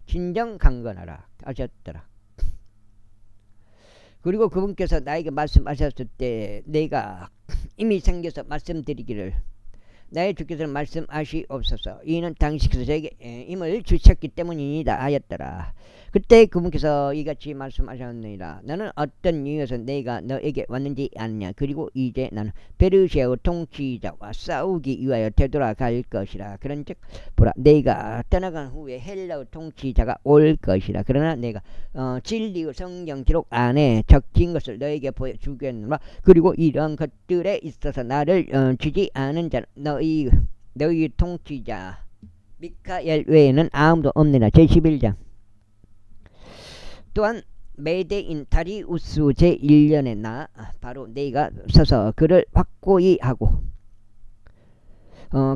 진정 강건하라 하셨더라. 그리고 그분께서 나에게 말씀하셨을 때 내가 이미 생겨서 말씀드리기를 나의 주께서는 말씀하시옵소서. 이는 당신께서 저에게 힘을 주셨기 때문이다 하였더라. 그때 그분께서 이같이 말씀하셨느니라. 너는 어떤 이유에서 내가 너에게 왔는지 아느냐. 그리고 이제 나는 페르시아의 통치자와 싸우기 위하여 되돌아갈 것이라. 그런즉 보라, 내가 떠나간 후에 헬라의 통치자가 올 것이라. 그러나 내가 진리의 성경 기록 안에 적힌 것을 너에게 보여주겠노라. 그리고 이러한 것들에 있어서 나를 주지 않은 자는 너희 통치자 미카엘 외에는 아무도 없느니라. 제11장. 또한 매대인 다리우스 제1년에 나 바로 내가 서서 그를 확고히 하고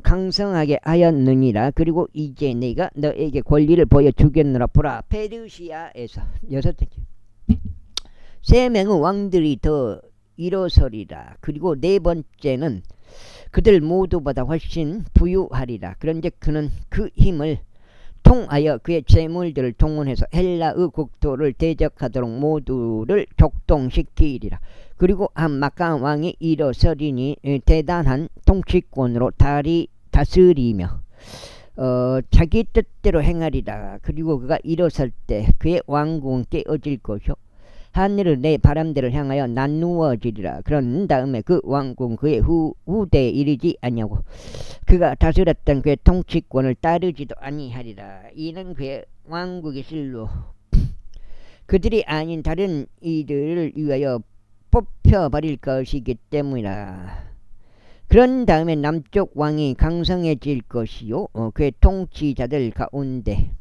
강성하게 하였느니라. 그리고 이제 내가 너에게 권리를 보여주겠노라. 보라, 페르시아에서 여섯째 세 명의 왕들이 더 일어서리라. 그리고 네 번째는 그들 모두보다 훨씬 부유하리라. 그런즉 그는 그 힘을 통하여 그의 재물들을 동원해서 헬라의 국토를 대적하도록 모두를 격동시키리라. 그리고 한마카 왕이 일어서리니 대단한 통치권으로 다스리며 자기 뜻대로 행하리라. 그리고 그가 일어설 때 그의 왕궁은 깨어질 것이요 하늘을 내 바람대로 향하여 나누어지리라. 그런 다음에 그 왕궁 그의 후대에 이르지 아니하고 그가 다스렸던 그의 통치권을 따르지도 아니하리라. 이는 그의 왕국의 실로 그들이 아닌 다른 이들을 위하여 뽑혀버릴 것이기 때문이라. 그런 다음에 남쪽 왕이 강성해질 것이요 그의 통치자들 가운데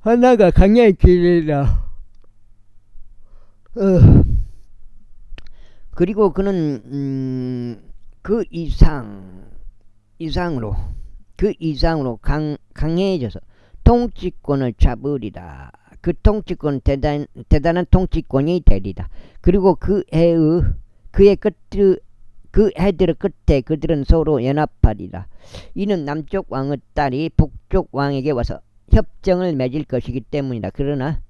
하나가 강해지리라. 그리고 그는 그 이상으로 강해져서 통치권을 잡으리라. 그 통치권 대단한 통치권이 되리라. 그리고 그 해들의 끝에 그들은 서로 연합하리라. 이는 남쪽 왕의 딸이 북쪽 왕에게 와서 협정을 맺을 것이기 때문이다. 그러나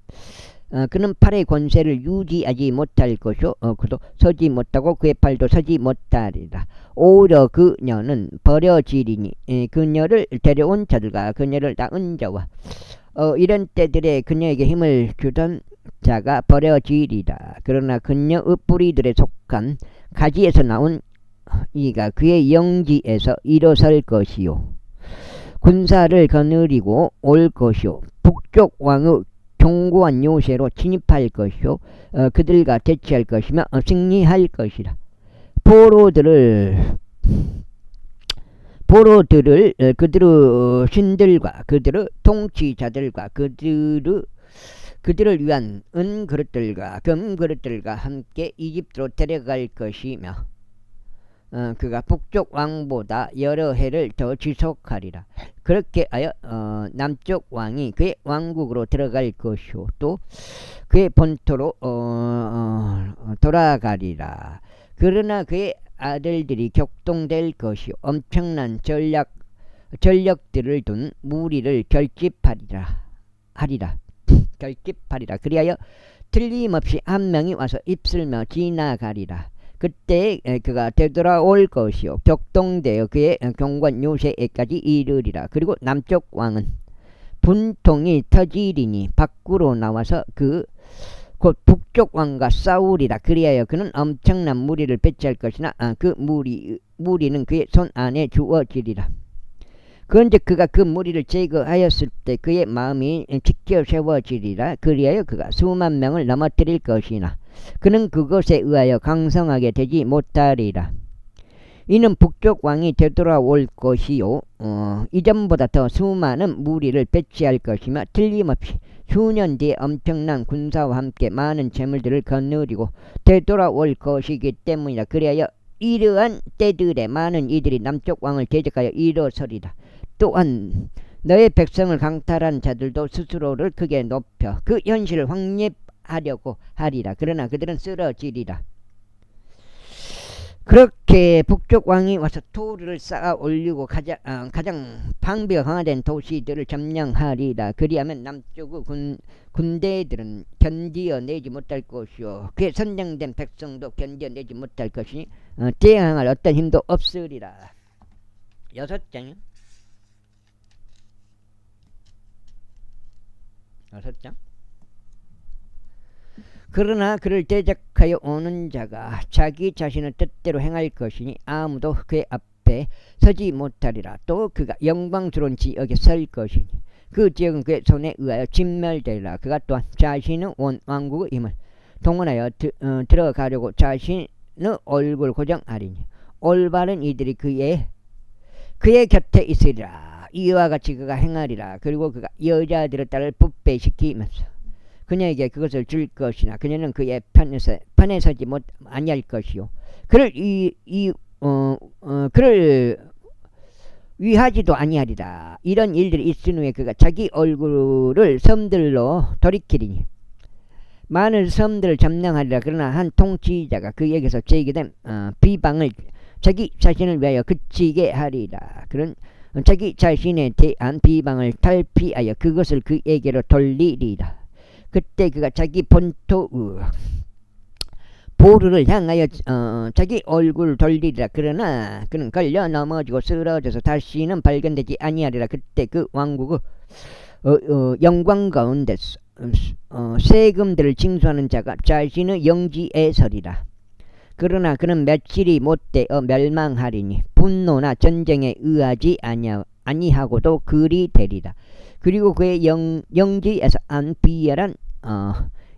그는 팔의 권세를 유지하지 못할 것이요 그도 서지 못하고 그의 팔도 서지 못하리라. 오히려 그녀는 버려지리니 그녀를 데려온 자들과 그녀를 낳은 자와 이런 때들에 그녀에게 힘을 주던 자가 버려지리라. 그러나 그녀의 뿌리들에 속한 가지에서 나온 이가 그의 영지에서 일어설 것이요 군사를 거느리고 올 것이요 북쪽 왕의 견고한 요새로 진입할 것이요 그들과 대치할 것이며 승리할 것이라. 포로들을 그들의 신들과 그들의 통치자들과 그들을 위한 은그릇들과 금그릇들과 함께 이집트로 데려갈 것이며 그가 북쪽 왕보다 여러 해를 더 지속하리라. 그렇게 하여 남쪽 왕이 그의 왕국으로 들어갈 것이요 또 그의 본토로 돌아가리라. 그러나 그의 아들들이 격동될 것이요 엄청난 전력들을 둔 무리를 결집하리라. 그리하여 틀림없이 한 명이 와서 입술며 지나가리라. 그때 그가 되돌아올 것이요 격동되어 그의 경관 요새에까지 이르리라. 그리고 남쪽 왕은 분통이 터지리니 밖으로 나와서 곧 북쪽 왕과 싸우리라. 그리하여 그는 엄청난 무리를 배치할 것이나 그 무리는 그의 손 안에 주어지리라. 그런즉 그가 그 무리를 제거하였을 때 그의 마음이 지켜 세워지리라. 그리하여 그가 수만 명을 넘어뜨릴 것이나 그는 그것에 의하여 강성하게 되지 못하리라. 이는 북쪽 왕이 되돌아올 것이요 이전보다 더 수많은 무리를 배치할 것이며 틀림없이 수년 뒤에 엄청난 군사와 함께 많은 재물들을 거느리고 되돌아올 것이기 때문이라. 그리하여 이러한 때들에 많은 이들이 남쪽 왕을 대적하여 일어서리라. 또한 너의 백성을 강탈한 자들도 스스로를 크게 높여 그 현실을 확립하려고 하리라. 그러나 그들은 쓰러지리라. 그렇게 북쪽 왕이 와서 돌을 쌓아 올리고 가장 방비가 강화된 도시들을 점령하리라. 그리하면 남쪽의 군대들은 견디어내지 못할 것이요 그의 선정된 백성도 견디어내지 못할 것이니 대항할 어떤 힘도 없으리라. 6장 그러나 그를 대적하여 오는 자가 자기 자신의 뜻대로 행할 것이니 아무도 그의 앞에 서지 못하리라. 또 그가 영광스러운 지역에 설 것이니 그 지역은 그의 손에 의하여 진멸되리라. 그가 또한 자신의 온 왕국의 힘을 동원하여 들어가려고 자신의 얼굴 고정하리니 올바른 이들이 그 그의 곁에 있으리라. 이와 같이 그가 행하리라. 그리고 그가 여자들의 딸을 부패시키면서 그녀에게 그것을 줄 것이나 그녀는 그의 편에 서지 아니할 것이요. 그를 위하지도 아니하리라. 이런 일들이 있은 후에 그가 자기 얼굴을 섬들로 돌이키리니 많은 섬들을 점령하리라. 그러나 한 통치자가 그에게서 제기된 비방을 자기 자신을 위하여 그치게 하리라. 그런 자기 자신에 대한 비방을 탈피하여 그것을 그에게로 돌리리라. 그때 그가 자기 본토 보루를 향하여 자기 얼굴을 돌리리라. 그러나 그는 걸려 넘어지고 쓰러져서 다시는 발견되지 아니하리라. 그때 그 왕국의 영광 가운데서 세금들을 징수하는 자가 자신의 영지에 서리라. 그러나 그는 며칠이 못되어 멸망하리니 분노나 전쟁에 의하지 아니하고도 그리 되리라. 그리고 그의 영지에서 안비열한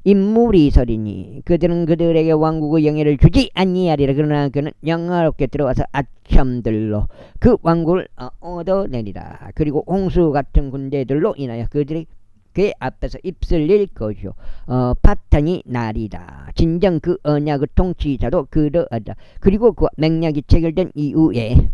인물이 서리니 그들은 그들에게 왕국의 영예를 주지 아니하리라. 그러나 그는 영화롭게 들어와서 아첨들로 그 왕국을 얻어내리라. 그리고 홍수 같은 군대들로 인하여 그들이 그의 앞에서 입술릴 것이요 파탄이 나리라. 진정 그 언약의 통치자도 그러하다. 그리고 그 맹약이 체결된 이후에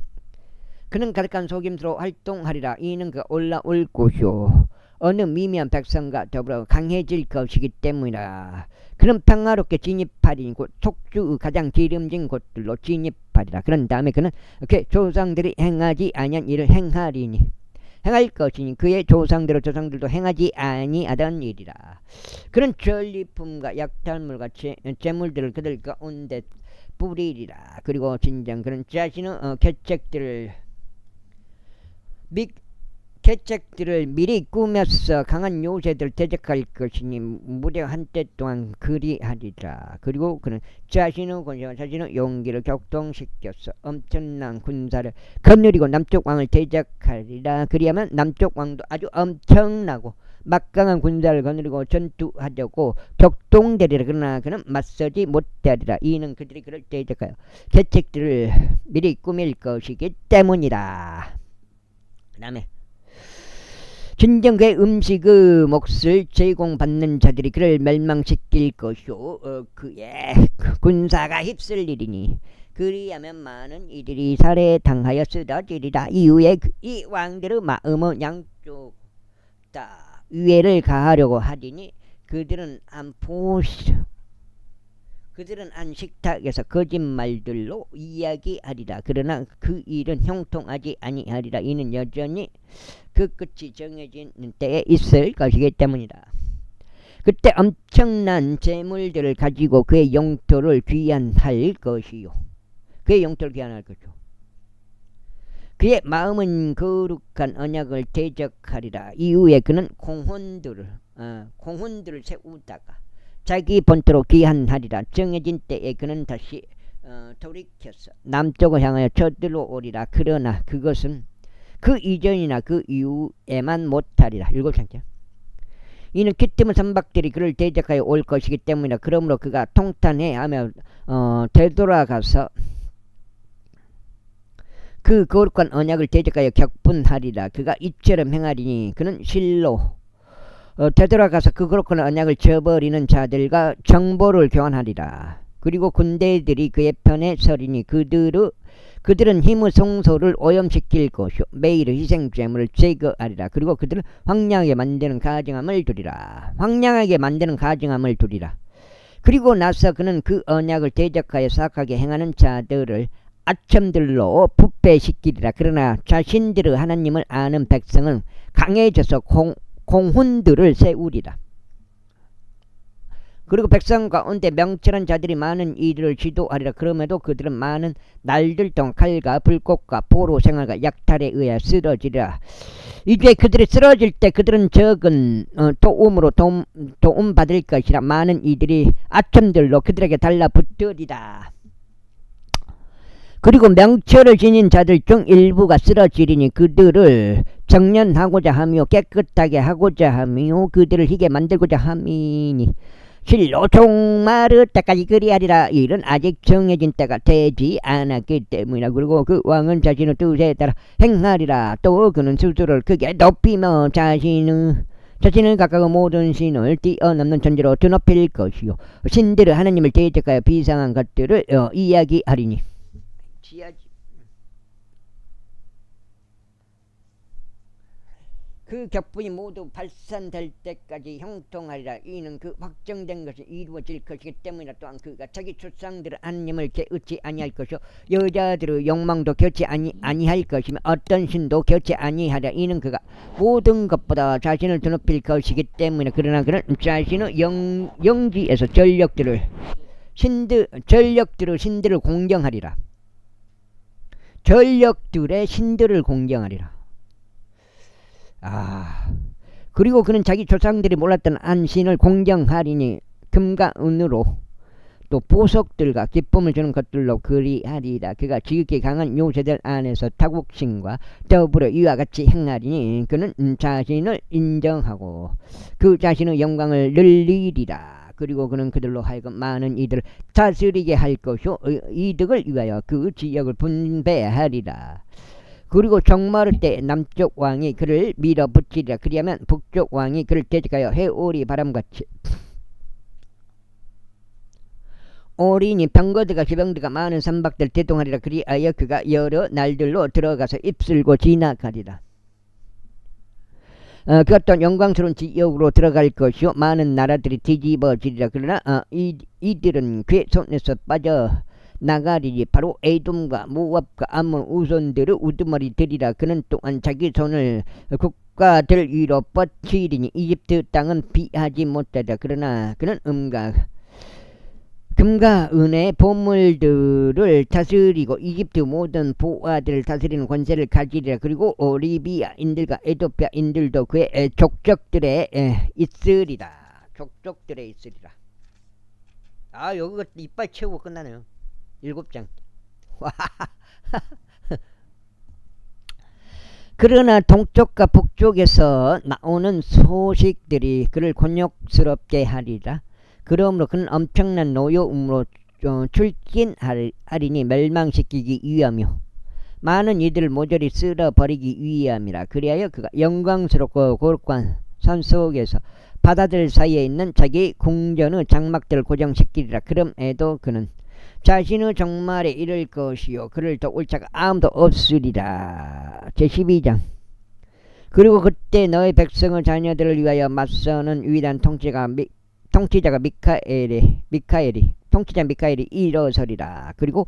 그는 가득한 속임수로 활동하리라. 이는 그가 올라올 곳이요 어느 미미한 백성과 더불어 강해질 것이기 때문이라. 그는 평화롭게 진입하리니 곧 촉주 가장 기름진 곳들로 진입하리라. 그런 다음에 그는 이렇게 조상들이 행하지 아니한 일을 행할 것이니 그의 조상들도 행하지 아니하던 일이라. 그는 전리품과 약탈물과 재물들을 그들 가운데 뿌리리라. 그리고 진정 그는 자신의 계책들을 미리 꾸며서 강한 요새들을 대적할 것이니 무려 한때 동안 그리하리라. 그리고 그는 자신의 권세와 자신의 용기를 격동시켜서 엄청난 군사를 거느리고 남쪽 왕을 대적하리라. 그리하면 남쪽 왕도 아주 엄청나고 막강한 군사를 거느리고 전투하려고 격동되리라. 그러나 그는 맞서지 못하리라. 이는 그들이 그를 대적하여 계책들을 미리 꾸밀 것이기 때문이다. 그 다음에 진정 그의 음식의 몫을 제공받는 자들이 그를 멸망시킬 것이요 그의 군사가 휩쓸리리니 그리하면 많은 이들이 살해당하여 쓰러지리라. 이후에 이 왕들의 마음은 양쪽 다 위해를 가하려고 하리니 그들은 한 식탁에서 거짓말들로 이야기하리라. 그러나 그 일은 형통하지 아니하리라. 이는 여전히 그 끝이 정해진 때에 있을 것이기 때문이다. 그때 엄청난 재물들을 가지고 그의 영토를 귀환할 것이요. 그의 마음은 거룩한 언약을 대적하리라. 이후에 그는 공훈들을 세우다가 자기 본토로 귀환하리라. 정해진 때에 그는 다시 돌이켜서 남쪽을 향하여 쳐들어오리라. 그러나 그것은 그 이전이나 그 이후에만 못하리라. 7장째. 이는 기뜸의 선박들이 그를 대적하여 올 것이기 때문이라. 그러므로 그가 통탄해하며 되돌아가서 그 거룩한 언약을 대적하여 격분하리라. 그가 이처럼 행하리니 그는 실로 되돌아가서 그 거룩한 언약을 저버리는 자들과 정보를 교환하리라. 그리고 군대들이 그의 편에 서리니 그들은 힘의 성소를 오염시킬 것이요 매일의 희생제물을 제거하리라. 그리고 그들은 황량하게 만드는 가증함을 두리라. 그리고 나서 그는 그 언약을 대적하여 사악하게 행하는 자들을 아첨들로 부패시키리라. 그러나 자신들의 하나님을 아는 백성은 강해져서 공훈들을 세우리라. 그리고 백성 가운데 명철한 자들이 많은 일을 지도하리라. 그럼에도 그들은 많은 날들 동안 칼과 불꽃과 포로 생활과 약탈에 의해 쓰러지리라. 이제 그들이 쓰러질 때 그들은 적은 도움으로 도움받을 것이라. 많은 이들이 아첨들로 그들에게 달라붙으리라. 그리고 명철을 지닌 자들 중 일부가 쓰러지리니 그들을 정련하고자 하며 깨끗하게 하고자 하며 그들을 희게 만들고자 함이니 실로 종말의 때까지 그리하리라. 일은 아직 정해진 때가 되지 않았기 때문이라. 그리고 그 왕은 자신의 뜻에 따라 행하리라. 또 그는 스스로를 크게 높이며 자신을 각각 모든 신을 뛰어넘는 존재로 드높일 것이요 신들은 하나님을 대적하여 비상한 것들을 이야기하리니. 그 격분이 모두 발산될 때까지 형통하리라. 이는 그 확정된 것이 이루어질 것이기 때문이라. 또한 그가 자기 조상들은 하나님을 깨우치 아니할 것이요 여자들의 욕망도 겨치 아니할 것이며 어떤 신도 겨치 아니하리라. 이는 그가 모든 것보다 자신을 드높일 것이기 때문에. 그러나 그는 자신의 영지에서 전력들을 신들을 공경하리라. 전력들의 신들을 공경하리라. 그리고 그는 자기 조상들이 몰랐던 한 신을 공경하리니 금과 은으로 또 보석들과 기쁨을 주는 것들로 그리하리라. 그가 지극히 강한 요새들 안에서 타국신과 더불어 이와 같이 행하리니 그는 자신을 인정하고 그 자신의 영광을 늘리리라. 그리고 그는 그들로 하여금 많은 이들을 다스리게 할 것이요 이득을 위하여 그 지역을 분배하리라. 그리고 종말의 때 남쪽 왕이 그를 밀어붙이리라. 그리하면 북쪽 왕이 그를 대적하여 해오리 바람같이 오리니 병거들과 기병들과 많은 선박들 대동하리라. 그리하여 그가 여러 날들로 들어가서 입술고 지나가리라. 그것도 영광스러운 지역으로 들어갈 것이요 많은 나라들이 뒤집어지리라. 그러나 이들은 그의 손에서 빠져 나가리니 바로 에돔과 모압과 암몬 우손들의 우두머리들이라. 그는 또한 자기 손을 국가들 위로 뻗치리니 이집트 땅은 피하지 못하리라. 그러나 그는 금과 은의 보물들을 다스리고 이집트 모든 보아들을 다스리는 권세를 가지리라. 그리고 리비아인들과 에도피아인들도 그의 족적들에 있으리라. 여기 이빨 채우고 끝나네요. 7장. 그러나 동쪽과 북쪽에서 나오는 소식들이 그를 곤욕스럽게 하리라. 그러므로 그는 엄청난 노여움으로 출진하리니 멸망시키기 위하며 많은 이들을 모조리 쓸어버리기 위함이라. 그리하여 그가 영광스럽고 거룩한 산 속에서 바다들 사이에 있는 자기 궁전의 장막들을 고정시키리라. 그럼에도 그는 자신의 종말에 이를 것이요 그를 도울 자가 아무도 없으리라. 제12장. 그리고 그때 너의 백성의 자녀들을 위하여 맞서는 위대한 통치자 미카엘이 일어서리라. 그리고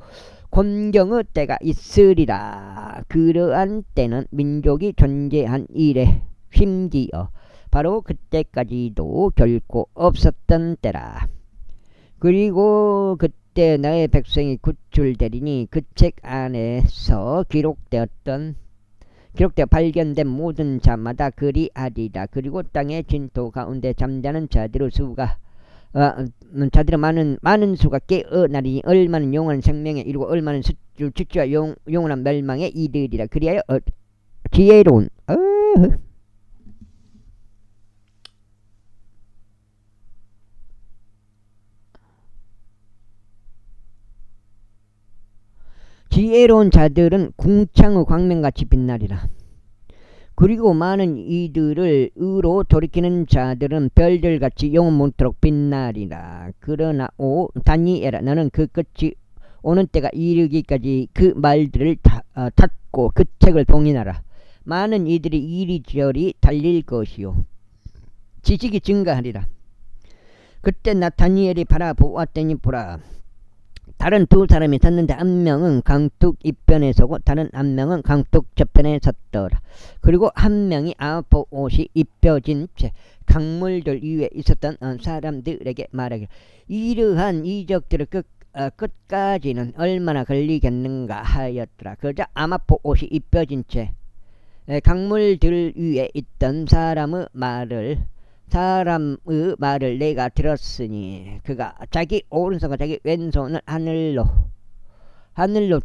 곤경의 때가 있으리라. 그러한 때는 민족이 존재한 이래 심지어 바로 그때까지도 결코 없었던 때라. 그리고 그때 너의 백성이 구출되리니 그 책 안에서 기록되어 발견된 모든 자마다 그리하리라. 그리고 땅의 진토 가운데 잠자는 자들의 수가 많은 수가 깨어나리니 얼마는 영원한 생명에 이르고 얼마는 수치와 영원한 멸망에 이르리라. 그리하여 지혜로운 자들은 궁창의 광명같이 빛나리라. 그리고 많은 이들을 의로 돌이키는 자들은 별들같이 영원 못도록 빛나리라. 그러나 다니엘아, 너는 그 끝이 오는 때가 이르기까지 그 말들을 닫고 그 책을 봉인하라. 많은 이들이 이리저리 달릴 것이요 지식이 증가하리라. 그때 나 다니엘이 바라보았더니 보라, 다른 두 사람이 섰는데 한 명은 강둑 이편에 서고 다른 한 명은 강둑 저편에 섰더라. 그리고 한 명이 아봇이 입혀진 채 강물들 위에 있었던 사람들에게 말하기를, 이러한 이적들의 끝까지는 얼마나 걸리겠는가 하였더라. 그러자 아마포옷이 입혀진 채 강물들 위에 있던 사람의 말을 내가 들었으니 그가 자기 오른손과 자기 왼손을 하늘로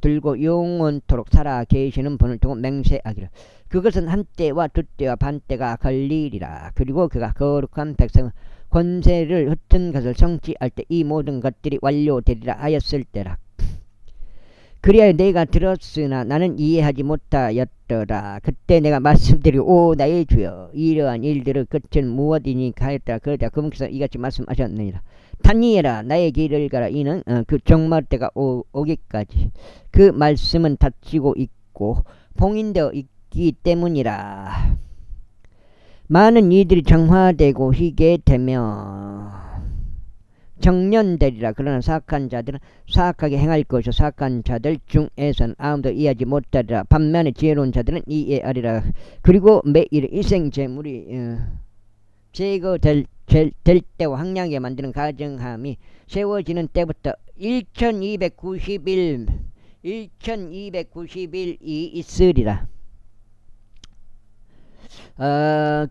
들고 영원토록 살아 계시는 분을 두고 맹세하기를, 그것은 한때와 두때와 반때가 걸리리라. 그리고 그가 거룩한 백성을 권세를 흩은 것을 성취할 때 이 모든 것들이 완료되리라 하였을 때라. 그리하여 내가 들었으나 나는 이해하지 못하였더라. 그때 내가 말씀드리고 오 나의 주여 이러한 일들의 끝은 무엇이니까 하였더라. 그러자 그분께서 이같이 말씀하셨느니라. 다니엘아 나의 길을 가라. 이는 그 종말 때가 오기까지 그 말씀은 닫히고 있고 봉인되어 있기 때문이라. 많은 이들이 정화되고 희게 되며 정년되리라. 그러나 사악한 자들은 사악하게 행할 것이요 사악한 자들 중에서는 아무도 이해하지 못하리라. 반면에 지혜로운 자들은 이해하리라. 그리고 매일 일생 재물이 제거될 때와 황량하게 만드는 가정함이 세워지는 때부터 1290일이 있으리라.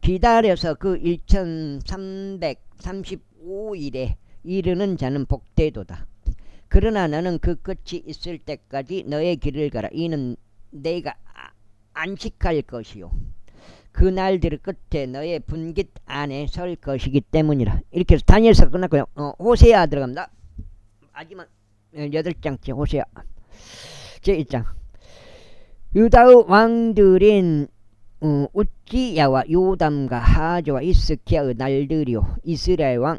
기다려서 그 1335일에 이르는 자는 복되도다. 그러나 너는 그 끝이 있을 때까지 너의 길을 가라. 이는 내가 안식할 것이요 그 날들의 끝에 너의 분깃 안에 설 것이기 때문이라. 이렇게 해서 다니엘서 끝났고요. 호세아 들어갑니다. 마지막 8장째 호세아 제1장. 유다의 왕들인 우찌야와 요담과 하조와 이스키야의 날들이요 이스라엘 왕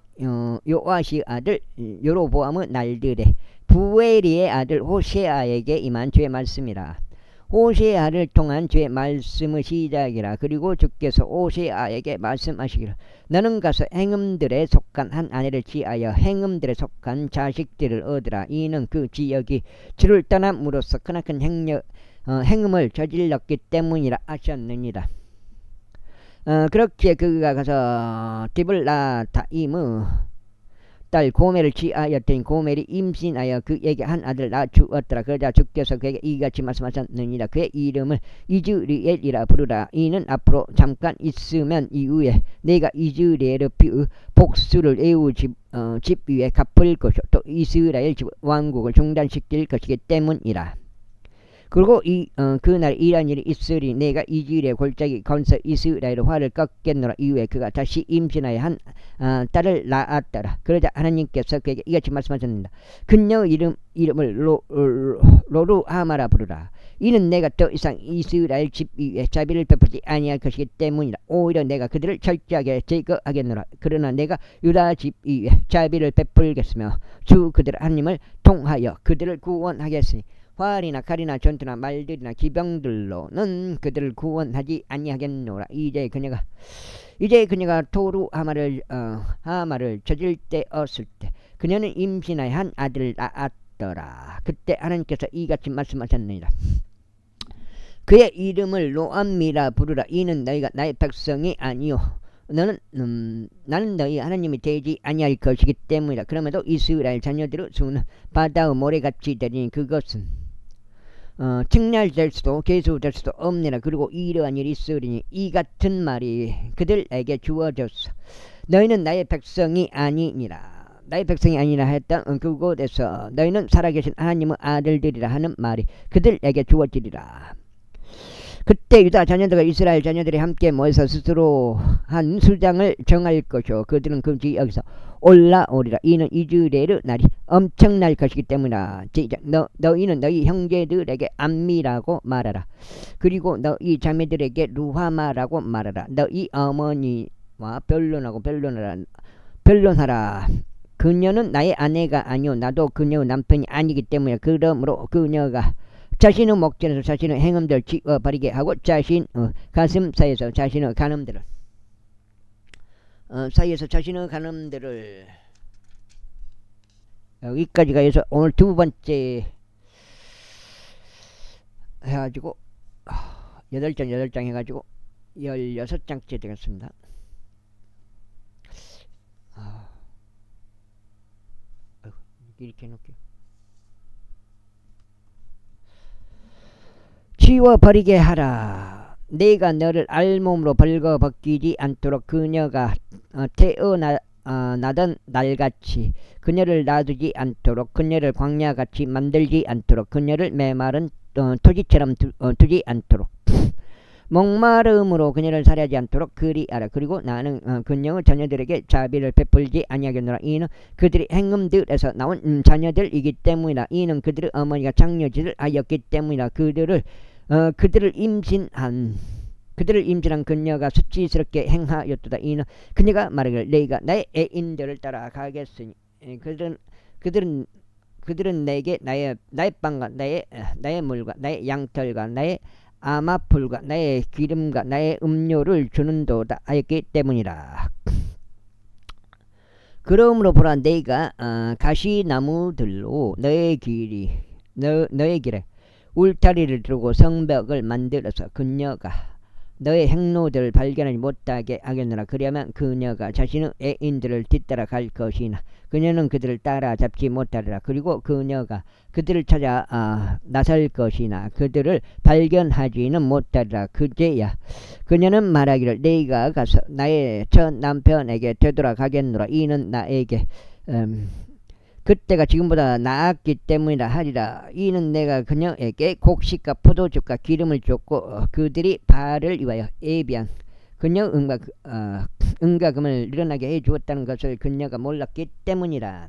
요아시 아들 여로보암의 날들에 부엘리의 아들 호세아에게 임한 주의 말씀이라. 호세아를 통한 주의 말씀의 시작이라. 그리고 주께서 호세아에게 말씀하시기를 너는 가서 행음들에 속한 한 아내를 취하여 행음들에 속한 자식들을 얻으라. 이는 그 지역이 주를 떠남으로써 크나큰 행음을 저질렀기 때문이라 하셨느니라. 그렇게 그가 가서 디블라타임의 딸 고멜을 취하였더니 고멜이 임신하여 그에게 한 아들 낳아주었더라. 그러자 주께서 그에게 이같이 말씀하셨느니라. 그의 이름을 이즈리엘이라 부르라. 이는 앞으로 잠깐 있으면 이후에 내가 이즈리엘의 피의 복수를 에우 집 위에 갚을 것이요 또 이스라엘 집 왕국을 중단시킬 것이기 때문이라. 그리고 그날 이런 일이 있으리. 내가 이즈리엘 골짜기 건서 이스라엘의 화를 꺾겠노라. 이후에 그가 다시 임신하여 한 딸을 낳았더라. 그러자 하나님께서 그에게 이같이 말씀하셨습니다. 그녀 이름을 로루하마라 부르라. 이는 내가 더 이상 이스라엘 집 위에 자비를 베풀지 아니할 것이기 때문이라. 오히려 내가 그들을 철저하게 제거하겠노라. 그러나 내가 유다 집 위에 자비를 베풀겠으며 주 그들 하나님을 통하여 그들을 구원하겠으니 활이나 칼이나 전투나 말들이나 기병들로는 그들을 구원하지 아니하겠노라. 이제 그녀가 토루 하마를 저질 때였을 때 그녀는 임신하여 한 아들을 낳았더라. 그때 하나님께서 이같이 말씀하셨느니라. 그의 이름을 로암미라 부르라. 이는 너희가 나의 백성이 아니요 나는 너희 하나님이 되지 아니할 것이기 때문이다. 그럼에도 이스라엘 자녀들의 수는 바다의 모래같이 되리니 그것은 측량될 수도 계수될 수도 없느니라. 그리고 이러한 일이 있으리니 이 같은 말이 그들에게 주어졌어. 너희는 나의 백성이 아니니라. 나의 백성이 아니라 했던 그곳에서 너희는 살아계신 하나님의 아들들이라 하는 말이 그들에게 주어지리라. 그때 유다 자녀들과 이스라엘 자녀들이 함께 모여서 스스로 한 수장을 정할 것이요 그들은 그 지역에서 올라오리라. 이는 이즈레엘의 날이 엄청날 것이기 때문이라. 너희는 너희 형제들에게 암미라고 말하라. 그리고 너희 자매들에게 루하마라고 말하라. 너희 어머니와 변론하라. 그녀는 나의 아내가 아니요 나도 그녀의 남편이 아니기 때문에 그러므로 그녀가 자신의 목전에서 자신의 행음들을 지워버리게 하고 자신의 가슴 사이에서 자신의 간음들을 여기까지가 해서 오늘 두 번째 해가지고 8장 해가지고 16장째 되겠습니다. 이렇게 해놓을게요. 치워버리게 하라. 내가 너를 알몸으로 벌거벗기지 않도록 그녀가 태어나던 날같이 그녀를 놔두지 않도록 그녀를 광야같이 만들지 않도록 그녀를 메마른 토지처럼 두지 않도록 목마름으로 그녀를 살해하지 않도록 그리하라. 그리고 나는 그녀의 자녀들에게 자비를 베풀지 아니하겠노라. 이는 그들이 행음들에서 나온 자녀들이기 때문이라. 이는 그들의 어머니가 장녀짓을 하였기 때문이라. 그들을 임신한 그녀가 수치스럽게 행하였도다. 이는 그녀가 말하기를 내가 나의 애인들을 따라가겠으니 그들은 내게 나의 빵과 나의 물과 나의 양털과 나의 아마풀과 나의 기름과 나의 음료를 주는도다 하였기 때문이라. 그러므로 보라, 내가 가시나무들로 너의 길에 울타리를 두르고 성벽을 만들어서 그녀가 너의 행로들을 발견하지 못하게 하겠노라. 그리하면 그녀가 자신의 애인들을 뒤따라 갈 것이나 그녀는 그들을 따라잡지 못하리라. 그리고 그녀가 그들을 찾아 나설 것이나 그들을 발견하지는 못하리라. 그제야 그녀는 말하기를 내가 가서 나의 첫 남편에게 되돌아가겠노라. 이는 나에게 그때가 지금보다 나았기 때문이라 하리라. 이는 내가 그녀에게 곡식과 포도즙과 기름을 줬고 그들이 바알을 위하여 예비한 그녀 은과 금을 일어나게 해 주었다는 것을 그녀가 몰랐기 때문이라.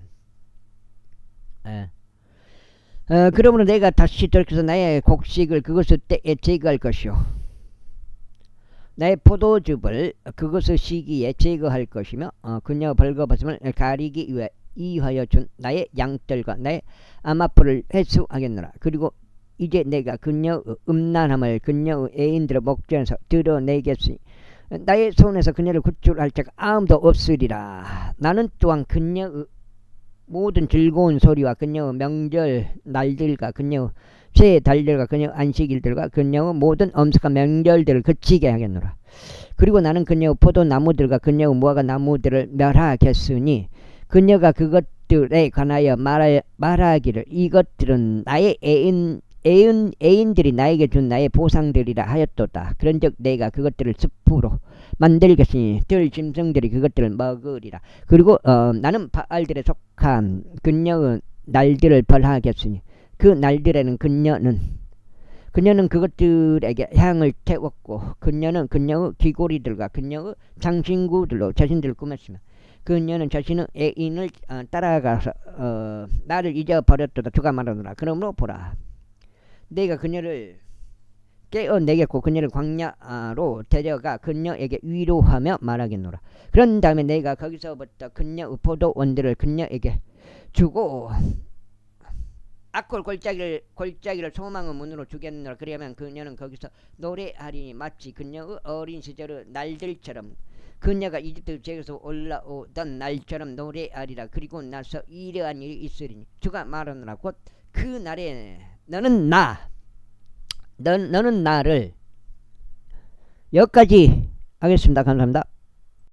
그러므로 내가 다시 돌이켜서 나의 곡식을 그것의 때에 제거할 것이요 나의 포도즙을 그것의 시기에 제거할 것이며 그녀 벌거벗음을 가리기 위하여 준 나의 양털과 나의 아마풀을 회수하겠노라. 그리고 이제 내가 그녀의 음란함을 그녀의 애인들의 목전에서 드러내겠으니 나의 손에서 그녀를 구출할 자가 아무도 없으리라. 나는 또한 그녀의 모든 즐거운 소리와 그녀의 명절 날들과 그녀의 새 달들과 그녀의 안식일들과 그녀의 모든 엄숙한 명절들을 그치게 하겠노라. 그리고 나는 그녀의 포도나무들과 그녀의 무화과 나무들을 멸하겠으니 그녀가 그것들에 관하여 말하기를 이것들은 나의 애인들이 나에게 준 나의 보상들이라 하였도다. 그런즉 내가 그것들을 숲으로 만들겠으니 들 짐승들이 그것들을 먹으리라. 그리고 나는 바알들에 속한 그녀의 날들을 벌하겠으니 그 날들에는 그녀는 그것들에게 향을 태웠고 그녀는 그녀의 귀고리들과 그녀의 장신구들로 자신들을 꾸몄으며 그녀는 자신의 애인을 따라가서 나를 잊어버렸도다. 주가 말하노라. 그러므로 보라, 내가 그녀를 깨어내겠고 그녀를 광야로 데려가 그녀에게 위로하며 말하겠노라. 그런 다음에 내가 거기서부터 그녀의 포도원들을 그녀에게 주고 악골 골짜기를 소망의 문으로 주겠노라. 그러면 그녀는 거기서 노래하리니 마치 그녀의 어린 시절의 날들처럼 그녀가 이집트 제에서 올라오던 날처럼 노래하리라. 그리고 나서 이러한 일이 있으리니 주가 말하노라. 곧 그 날에 너는 나를 여기까지 하겠습니다. 감사합니다.